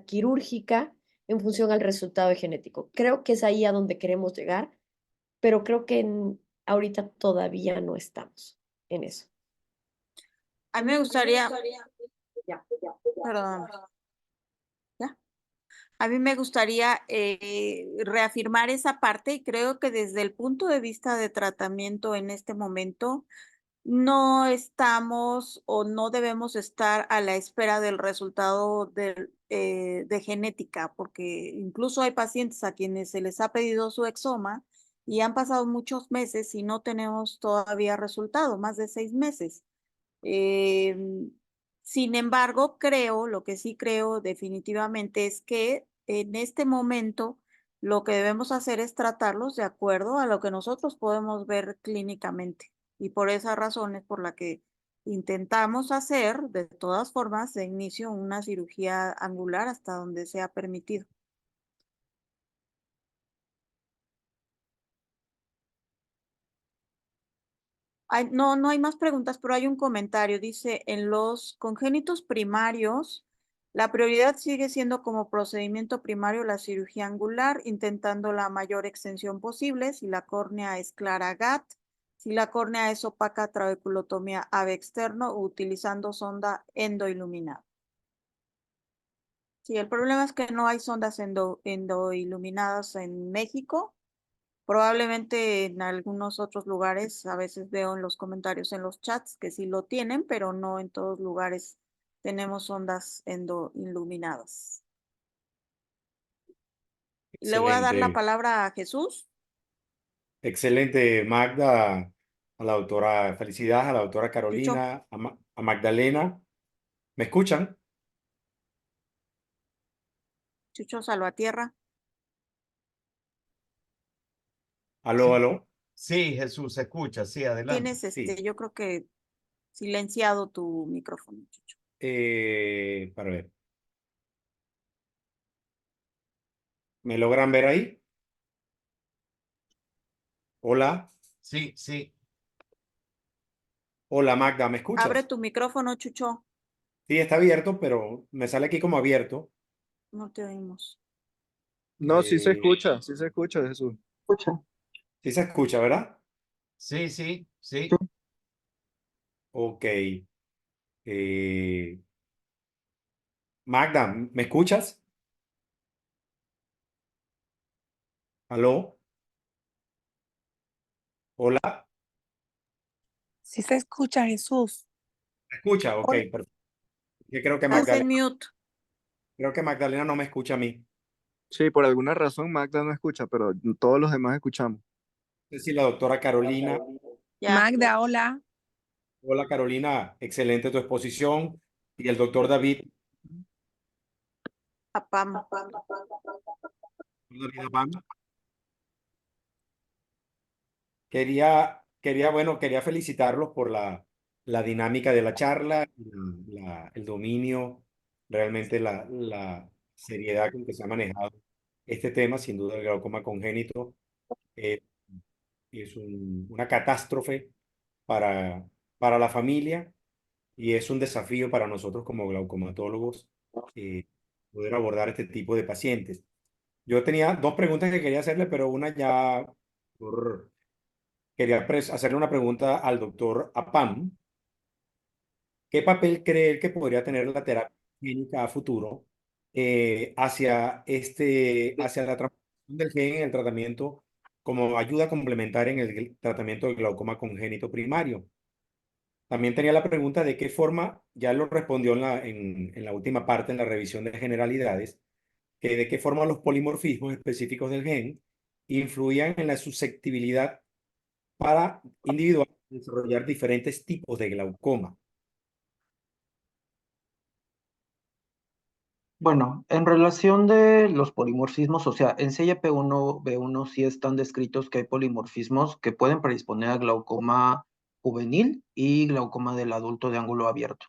quirúrgica en función al resultado genético. Creo que es ahí a donde queremos llegar, pero creo que ahorita todavía no estamos en eso. A mí me gustaría, perdón, ¿ya? A mí me gustaría reafirmar esa parte y creo que desde el punto de vista de tratamiento en este momento, no estamos o no debemos estar a la espera del resultado de genética, porque incluso hay pacientes a quienes se les ha pedido su exoma y han pasado muchos meses y no tenemos todavía resultado, más de 6 meses. Sin embargo, lo que sí creo definitivamente es que en este momento lo que debemos hacer es tratarlos de acuerdo a lo que nosotros podemos ver clínicamente. Y por esa razón es por la que intentamos hacer, de todas formas, de inicio una cirugía angular hasta donde sea permitido. No hay más preguntas, pero hay un comentario. Dice, en los congénitos primarios, la prioridad sigue siendo como procedimiento primario la cirugía angular, intentando la mayor extensión posible. Si la córnea es clara, GAT. Si la córnea es opaca, trabeculotomía AVE externo, utilizando sonda endoiluminada. Sí, el problema es que no hay sondas endoiluminadas en México. Probablemente en algunos otros lugares, a veces veo en los comentarios en los chats que sí lo tienen, pero no en todos lugares tenemos ondas endoiluminadas. Le voy a dar la Excelente. palabra a Jesús. Excelente, Magda, a la doctora, felicidades a la doctora Chucho, Carolina, a Magdalena. ¿Me escuchan? Chucho Salvatierra. Aló, Sí, aló. sí, Jesús, se escucha, sí, adelante. Tienes Sí. yo creo que silenciado tu micrófono, Chucho. Para ver. ¿Me logran ver ahí? Hola. Sí, sí. Hola, Magda, ¿me Abre escuchas? tu micrófono, Chucho. Sí, está abierto, pero me sale aquí como abierto. No te oímos. No, sí se escucha, Jesús. Escucha. Sí se escucha, ¿verdad? Sí, sí, sí. Sí. Ok. Magda, ¿me escuchas? ¿Aló? Hola. Sí se escucha, Jesús. ¿Me escucha? Ok, Hola. perfecto. Yo creo que Estás en mute. Magdalena no me escucha a mí. Sí, por alguna razón Magda no escucha, pero todos los demás escuchamos. No sé si la doctora Carolina. Ya. Magda, hola. Hola, Carolina. Excelente tu exposición. y el doctor David, Apam. Apam. Quería felicitarlos por la dinámica de la charla, el dominio, realmente la seriedad con que se ha manejado este tema. Sin duda, el glaucoma congénito eh, es una catástrofe para, para la familia y es un desafío para nosotros como glaucomatólogos eh, poder abordar este tipo de pacientes. Yo tenía dos preguntas que quería hacerle, pero una ya por hacerle una pregunta al doctor Apam. ¿Qué papel cree él que podría tener la terapia clínica a futuro hacia la transformación del gen en el tratamiento como ayuda complementaria en el tratamiento del glaucoma congénito primario? También tenía la pregunta de qué forma, ya lo respondió en la última parte, en la revisión de generalidades, que de qué forma los polimorfismos específicos del gen influían en la susceptibilidad para individuos desarrollar diferentes tipos de glaucoma. Bueno, en relación de los polimorfismos, o sea, en CYP1, B1 sí están descritos que hay polimorfismos que pueden predisponer a glaucoma juvenil y glaucoma del adulto de ángulo abierto.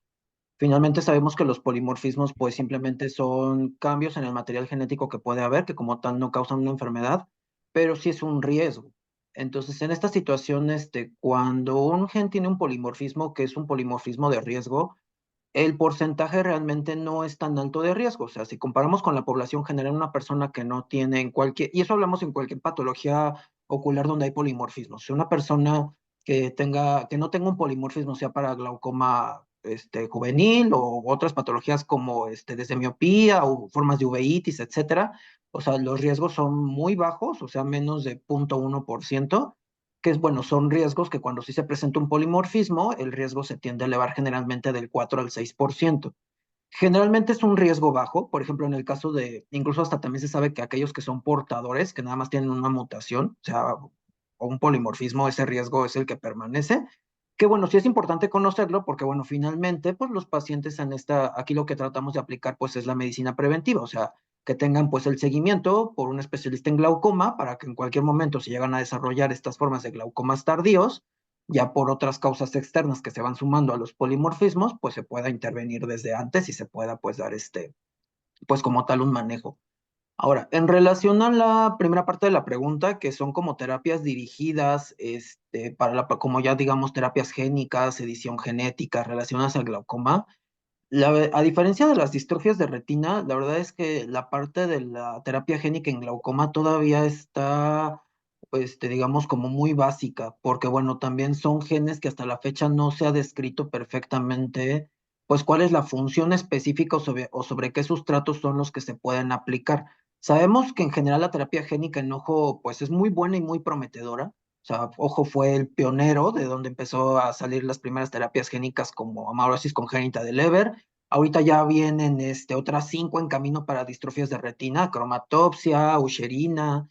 Finalmente sabemos que los polimorfismos pues simplemente son cambios en el material genético que puede haber, que como tal no causan una enfermedad, pero sí es un riesgo. Entonces, en esta situación, cuando un gen tiene un polimorfismo que es un polimorfismo de riesgo, el porcentaje realmente no es tan alto de riesgo. O sea, si comparamos con la población general, una persona que no tiene en cualquier, y eso hablamos en cualquier patología ocular donde hay polimorfismos. Si una persona que no tenga un polimorfismo, sea para glaucoma juvenil o otras patologías como desde miopía o formas de uveitis, etcétera, o sea, los riesgos son muy bajos, o sea, menos de 0.1%, que es bueno, son riesgos que cuando sí se presenta un polimorfismo, el riesgo se tiende a elevar generalmente del 4 al 6%. Generalmente es un riesgo bajo, por ejemplo, en el caso de, incluso hasta también se sabe que aquellos que son portadores, que nada más tienen una mutación, o sea, o un polimorfismo, ese riesgo es el que permanece. Que bueno, sí es importante conocerlo porque bueno, finalmente, pues los pacientes aquí lo que tratamos de aplicar pues es la medicina preventiva, o sea, que tengan pues el seguimiento por un especialista en glaucoma para que en cualquier momento si llegan a desarrollar estas formas de glaucomas tardíos, ya por otras causas externas que se van sumando a los polimorfismos, pues se pueda intervenir desde antes y se pueda pues dar pues como tal un manejo. Ahora, en relación a la primera parte de la pregunta, que son como terapias dirigidas, como ya digamos terapias génicas, edición genética, relacionadas al glaucoma, a diferencia de las distrofias de retina, la verdad es que la parte de la terapia génica en glaucoma todavía está, digamos, como muy básica, porque bueno, también son genes que hasta la fecha no se ha descrito perfectamente, pues cuál es la función específica o sobre qué sustratos son los que se pueden aplicar. Sabemos que en general la terapia génica en ojo, pues es muy buena y muy prometedora. O sea, ojo fue el pionero de donde empezó a salir las primeras terapias génicas como amaurosis congénita de Leber. Ahorita ya vienen otras 5 en camino para distrofias de retina, cromatopsia, usherina.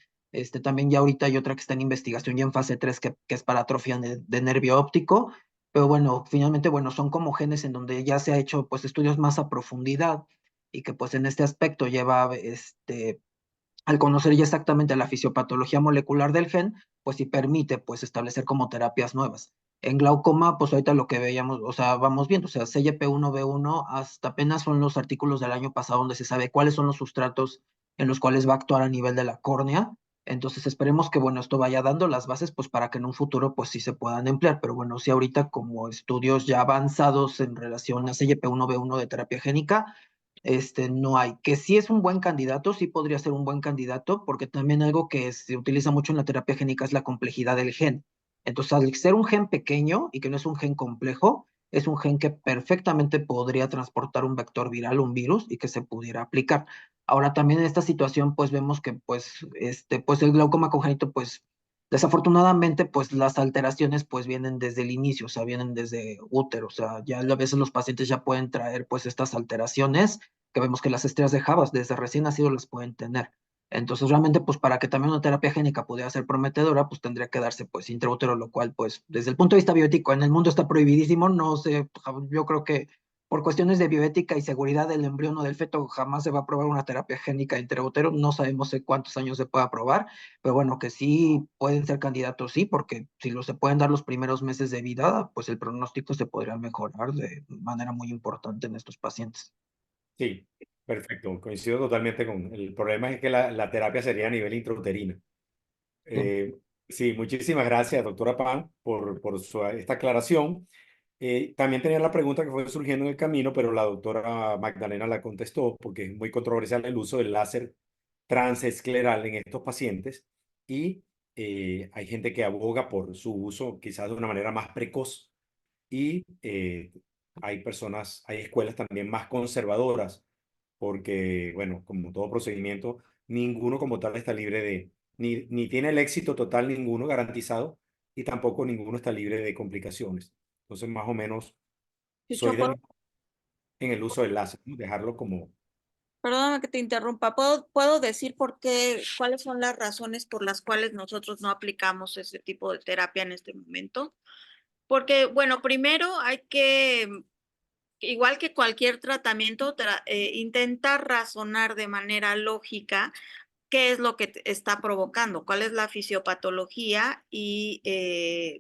También ya ahorita hay otra que está en investigación ya en fase 3 que es para atrofia de nervio óptico. Pero bueno, finalmente, bueno, son como genes en donde ya se ha hecho pues estudios más a profundidad y que pues en este aspecto lleva al conocer ya exactamente la fisiopatología molecular del gen, pues sí permite pues establecer como terapias nuevas. En glaucoma, pues ahorita lo que veíamos, o sea, vamos viendo, o sea, CYP1B1 hasta apenas son los artículos del año pasado donde se sabe cuáles son los sustratos en los cuales va a actuar a nivel de la córnea. Entonces esperemos que, bueno, esto vaya dando las bases pues para que en un futuro pues sí se puedan emplear, pero bueno, sí ahorita como estudios ya avanzados en relación a CYP1B1 de terapia génica, no hay. Que sí es un buen candidato, sí podría ser un buen candidato, porque también algo que se utiliza mucho en la terapia génica es la complejidad del gen. Entonces, al ser un gen pequeño y que no es un gen complejo, es un gen que perfectamente podría transportar un vector viral, un virus, y que se pudiera aplicar. Ahora, también en esta situación, pues vemos que, pues el glaucoma congénito, pues desafortunadamente, pues las alteraciones pues vienen desde el inicio, o sea, vienen desde útero, o sea, ya a veces los pacientes ya pueden traer pues estas alteraciones que vemos que las estrellas de Java desde recién nacidos las pueden tener. Entonces, realmente, pues para que también una terapia génica pudiera ser prometedora, pues tendría que darse pues intraútero, lo cual, pues, desde el punto de vista bioético, en el mundo está prohibidísimo, no sé, yo creo que por cuestiones de bioética y seguridad del embrión o del feto jamás se va a probar una terapia génica intrautero. No sabemos en cuántos años se pueda probar, pero bueno, que sí pueden ser candidatos, sí, porque si se pueden dar los primeros meses de vida, pues el pronóstico se podría mejorar de manera muy importante en estos pacientes. Sí, perfecto. Coincido totalmente con el problema es que la terapia sería a nivel intrauterino. Sí, muchísimas gracias, doctora Pan, por esta aclaración. También tenía la pregunta que fue surgiendo en el camino, pero la doctora Magdalena la contestó porque es muy controversial el uso del láser transescleral en estos pacientes y hay gente que aboga por su uso quizás de una manera más precoz y hay escuelas también más conservadoras porque, bueno, como todo procedimiento, ninguno como tal está libre ni tiene el éxito total ninguno garantizado y tampoco ninguno está libre de complicaciones. Entonces, más o menos, soy Chicho, en el uso del láser, ¿no? Dejarlo como... perdóname que te interrumpa. ¿Puedo decir cuáles son las razones por las cuales nosotros no aplicamos ese tipo de terapia en este momento? Porque, bueno, primero hay que, igual que cualquier tratamiento, intentar razonar de manera lógica qué es lo que está provocando, cuál es la fisiopatología y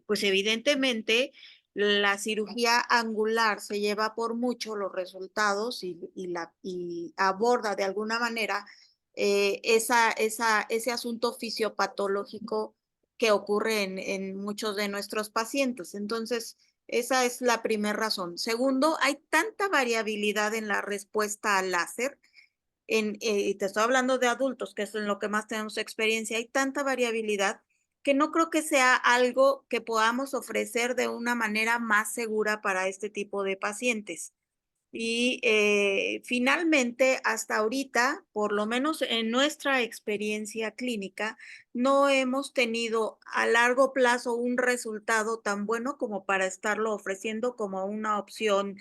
pues evidentemente la cirugía angular se lleva por mucho los resultados y aborda de alguna manera ese asunto fisiopatológico que ocurre en muchos de nuestros pacientes. Entonces, esa es la primera razón. Segundo, hay tanta variabilidad en la respuesta al láser y te estoy hablando de adultos, que es en lo que más tenemos experiencia, hay tanta variabilidad que no creo que sea algo que podamos ofrecer de una manera más segura para este tipo de pacientes. Y finalmente, hasta ahorita, por lo menos en nuestra experiencia clínica, no hemos tenido a largo plazo un resultado tan bueno como para estarlo ofreciendo como una opción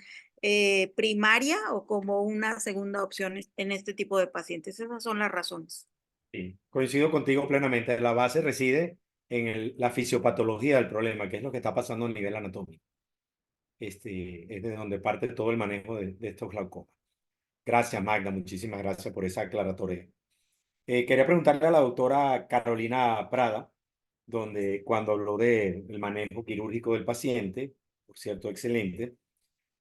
primaria o como una segunda opción en este tipo de pacientes. Esas son las razones. Sí, coincido contigo plenamente. La base reside en la fisiopatología del problema, que es lo que está pasando a nivel anatómico. Es de donde parte todo el manejo de estos glaucomas. Gracias, Magda. Muchísimas gracias por esa aclaratoria. Quería preguntarle a la doctora Carolina Prada, donde cuando habló del manejo quirúrgico del paciente, por cierto, excelente,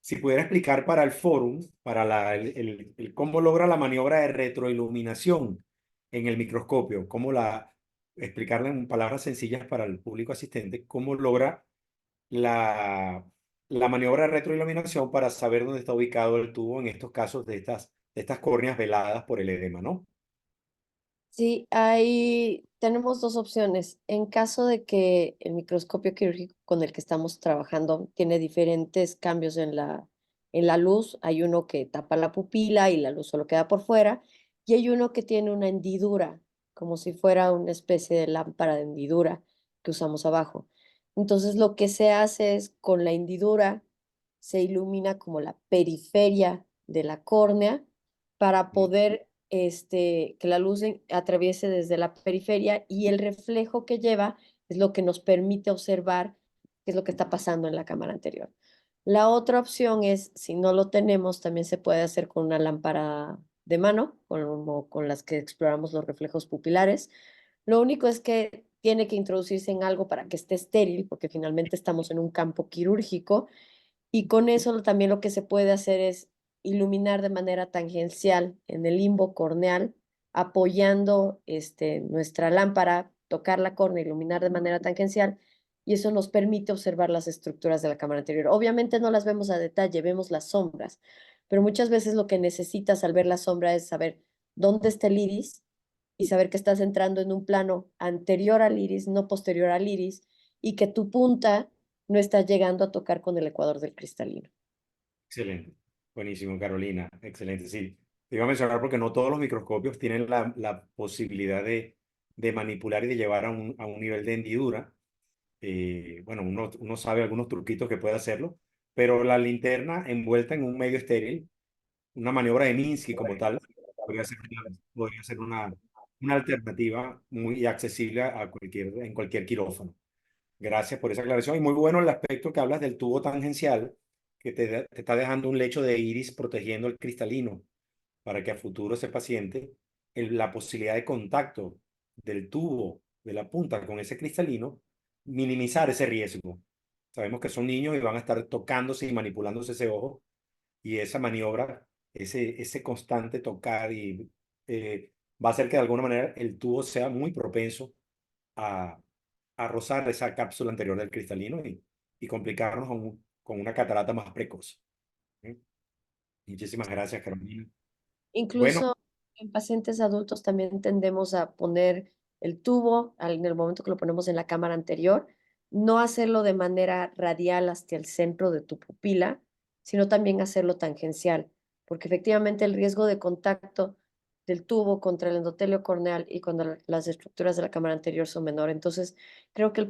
si pudiera explicar para el fórum, para cómo logra la maniobra de retroiluminación en el microscopio, explicarle en palabras sencillas para el público asistente, cómo logra la maniobra de retroiluminación para saber dónde está ubicado el tubo en estos casos de estas córneas veladas por el edema, ¿no? Sí, tenemos dos opciones. En caso de que el microscopio quirúrgico con el que estamos trabajando tiene diferentes cambios en la luz, hay uno que tapa la pupila y la luz solo queda por fuera, y hay uno que tiene una hendidura, como si fuera una especie de lámpara de hendidura que usamos abajo. Entonces, lo que se hace es con la hendidura se ilumina como la periferia de la córnea para poder que la luz atraviese desde la periferia y el reflejo que lleva es lo que nos permite observar qué es lo que está pasando en la cámara anterior. La otra opción es, si no lo tenemos, también se puede hacer con una lámpara de mano, con las que exploramos los reflejos pupilares. Lo único es que tiene que introducirse en algo para que esté estéril, porque finalmente estamos en un campo quirúrgico y con eso también lo que se puede hacer es iluminar de manera tangencial en el limbo corneal, apoyando nuestra lámpara, tocar la córnea, iluminar de manera tangencial, y eso nos permite observar las estructuras de la cámara anterior. Obviamente no las vemos a detalle, vemos las sombras, pero muchas veces lo que necesitas al ver la sombra es saber dónde está el iris y saber que estás entrando en un plano anterior al iris, no posterior al iris, y que tu punta no está llegando a tocar con el ecuador del cristalino. Excelente. Buenísimo, Carolina. Excelente. Sí, te iba a mencionar porque no todos los microscopios tienen la posibilidad de manipular y de llevar a un nivel de hendidura. Bueno, uno sabe algunos truquitos que puede hacerlo, pero la linterna envuelta en un medio estéril, una maniobra de Minsky como tal, podría ser una alternativa muy accesible en cualquier quirófano. Gracias por esa aclaración. Y muy bueno el aspecto que hablas del tubo tangencial, que te está dejando un lecho de iris protegiendo el cristalino para que a futuro ese paciente, la posibilidad de contacto del tubo de la punta con ese cristalino, minimizar ese riesgo. Sabemos que son niños y van a estar tocándose y manipulándose ese ojo, y esa maniobra, ese constante tocar va a hacer que de alguna manera el tubo sea muy propenso a, a rozar esa cápsula anterior del cristalino y complicarnos con una catarata más precoz. ¿Sí? Muchísimas gracias, Carolina. Bueno, Incluso en pacientes adultos también tendemos a poner el tubo en el momento que lo ponemos en la cámara anterior, no hacerlo de manera radial hacia el centro de tu pupila, sino también hacerlo tangencial, porque efectivamente el riesgo de contacto del tubo contra el endotelio corneal y cuando las estructuras de la cámara anterior son menores. Entonces, creo que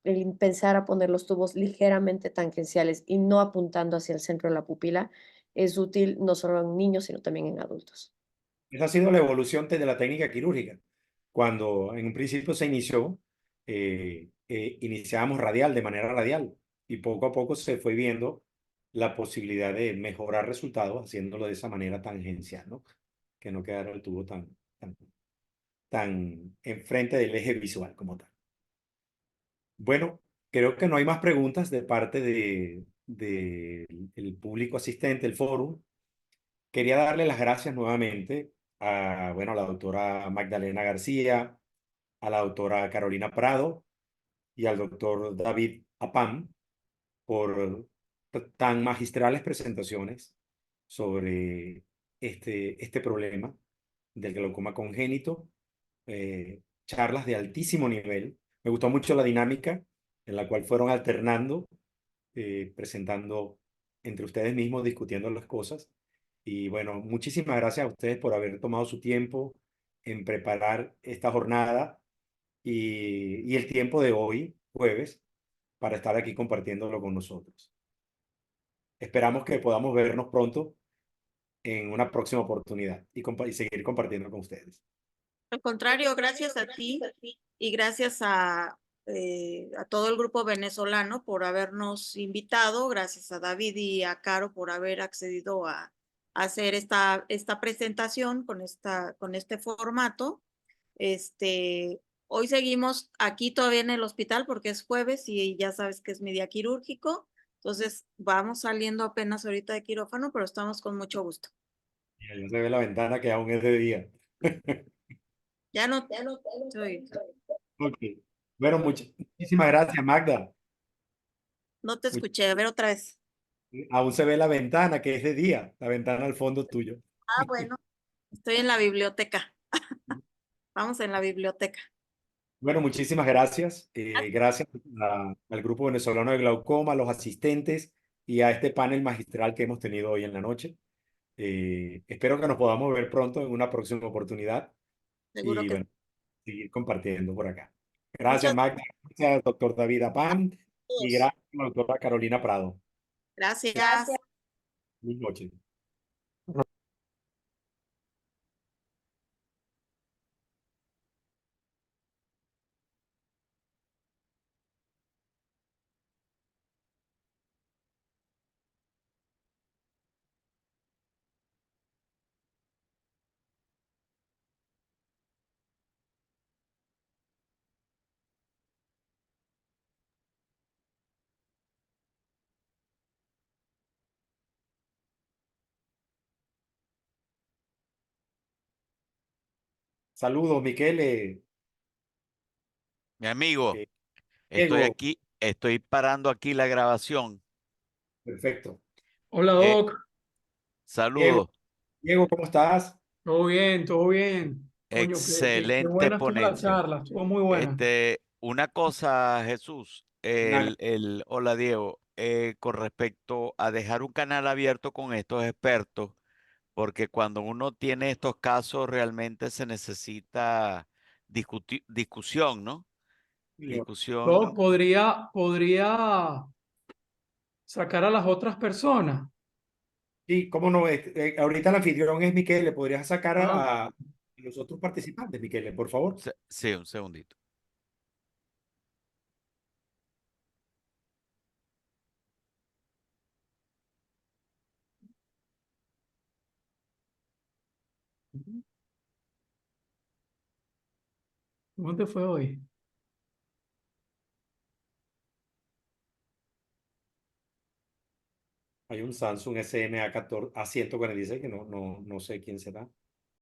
el pensar a poner los tubos ligeramente tangenciales y no apuntando hacia el centro de la pupila es útil no solo en niños, sino también en adultos. esa ha sido la evolución de la técnica quirúrgica. Cuando en un principio se inició, iniciábamos radial, de manera radial, y poco a poco se fue viendo la posibilidad de mejorar resultados haciéndolo de esa manera tangencial, ¿no? Que no quedara el tubo tan enfrente del eje visual como tal. Bueno, creo que no hay más preguntas de parte del público asistente, el foro. Quería darle las gracias nuevamente bueno, a la doctora Magdalena García, a la doctora Carolina Prado y al doctor David Apam por tan magistrales presentaciones sobre este problema del glaucoma congénito, charlas de altísimo nivel. Me gustó mucho la dinámica en la cual fueron alternando, presentando entre ustedes mismos, discutiendo las cosas. Y bueno, muchísimas gracias a ustedes por haber tomado su tiempo en preparar esta jornada y el tiempo de hoy, jueves, para estar aquí compartiéndolo con nosotros. Esperamos que podamos vernos pronto en una próxima oportunidad y seguir compartiendo con ustedes. Al contrario, gracias a ti y gracias a todo el grupo venezolano por habernos invitado, gracias a David y a Caro por haber accedido a hacer esta presentación con este formato. Hoy seguimos aquí todavía en el hospital porque es jueves y ya sabes que es mi día quirúrgico, entonces vamos saliendo apenas ahorita de quirófano, pero estamos con mucho gusto. Y allá se ve la ventana que aún es de día. Ya no estoy. Ok. Bueno, muchísimas gracias, Magda. No te escuché, a ver otra vez. Aún se ve la ventana que es de día, la ventana al fondo tuyo. Ah, bueno, estoy en la biblioteca. Vamos en la biblioteca. Bueno, muchísimas gracias. Gracias al Grupo Venezolano de Glaucoma, a los asistentes y a este panel magistral que hemos tenido hoy en la noche. Espero que nos podamos ver pronto en una próxima oportunidad Seguro y que bueno, seguir compartiendo por acá. Gracias, muchas Magda. Gracias, doctor David Apam. Y gracias. gracias, doctora Carolina Prado. Gracias. Buenas noches. Saludos, Miquele. Mi amigo, Diego, estoy parando aquí la grabación. perfecto. Hola, Eh, Doc. Diego, saludos. Diego, ¿cómo estás? Todo bien, todo bien. Coño, qué Excelente buena estuvo la ponencia. charla, estuvo muy buena. Una cosa, Jesús, hola Diego, con respecto a dejar un canal abierto con estos expertos, porque cuando uno tiene estos casos realmente se necesita discusión, ¿no? Doc, Discusión. podría sacar a las otras personas. Sí, cómo no. Ahorita el anfitrión es Miquele. ¿Podrías sacar Ah, a los otros participantes, Miquele, por favor? Sí, un segundito. ¿Cómo te fue hoy? Hay un Samsung SMA 14, A146 que no sé quién será.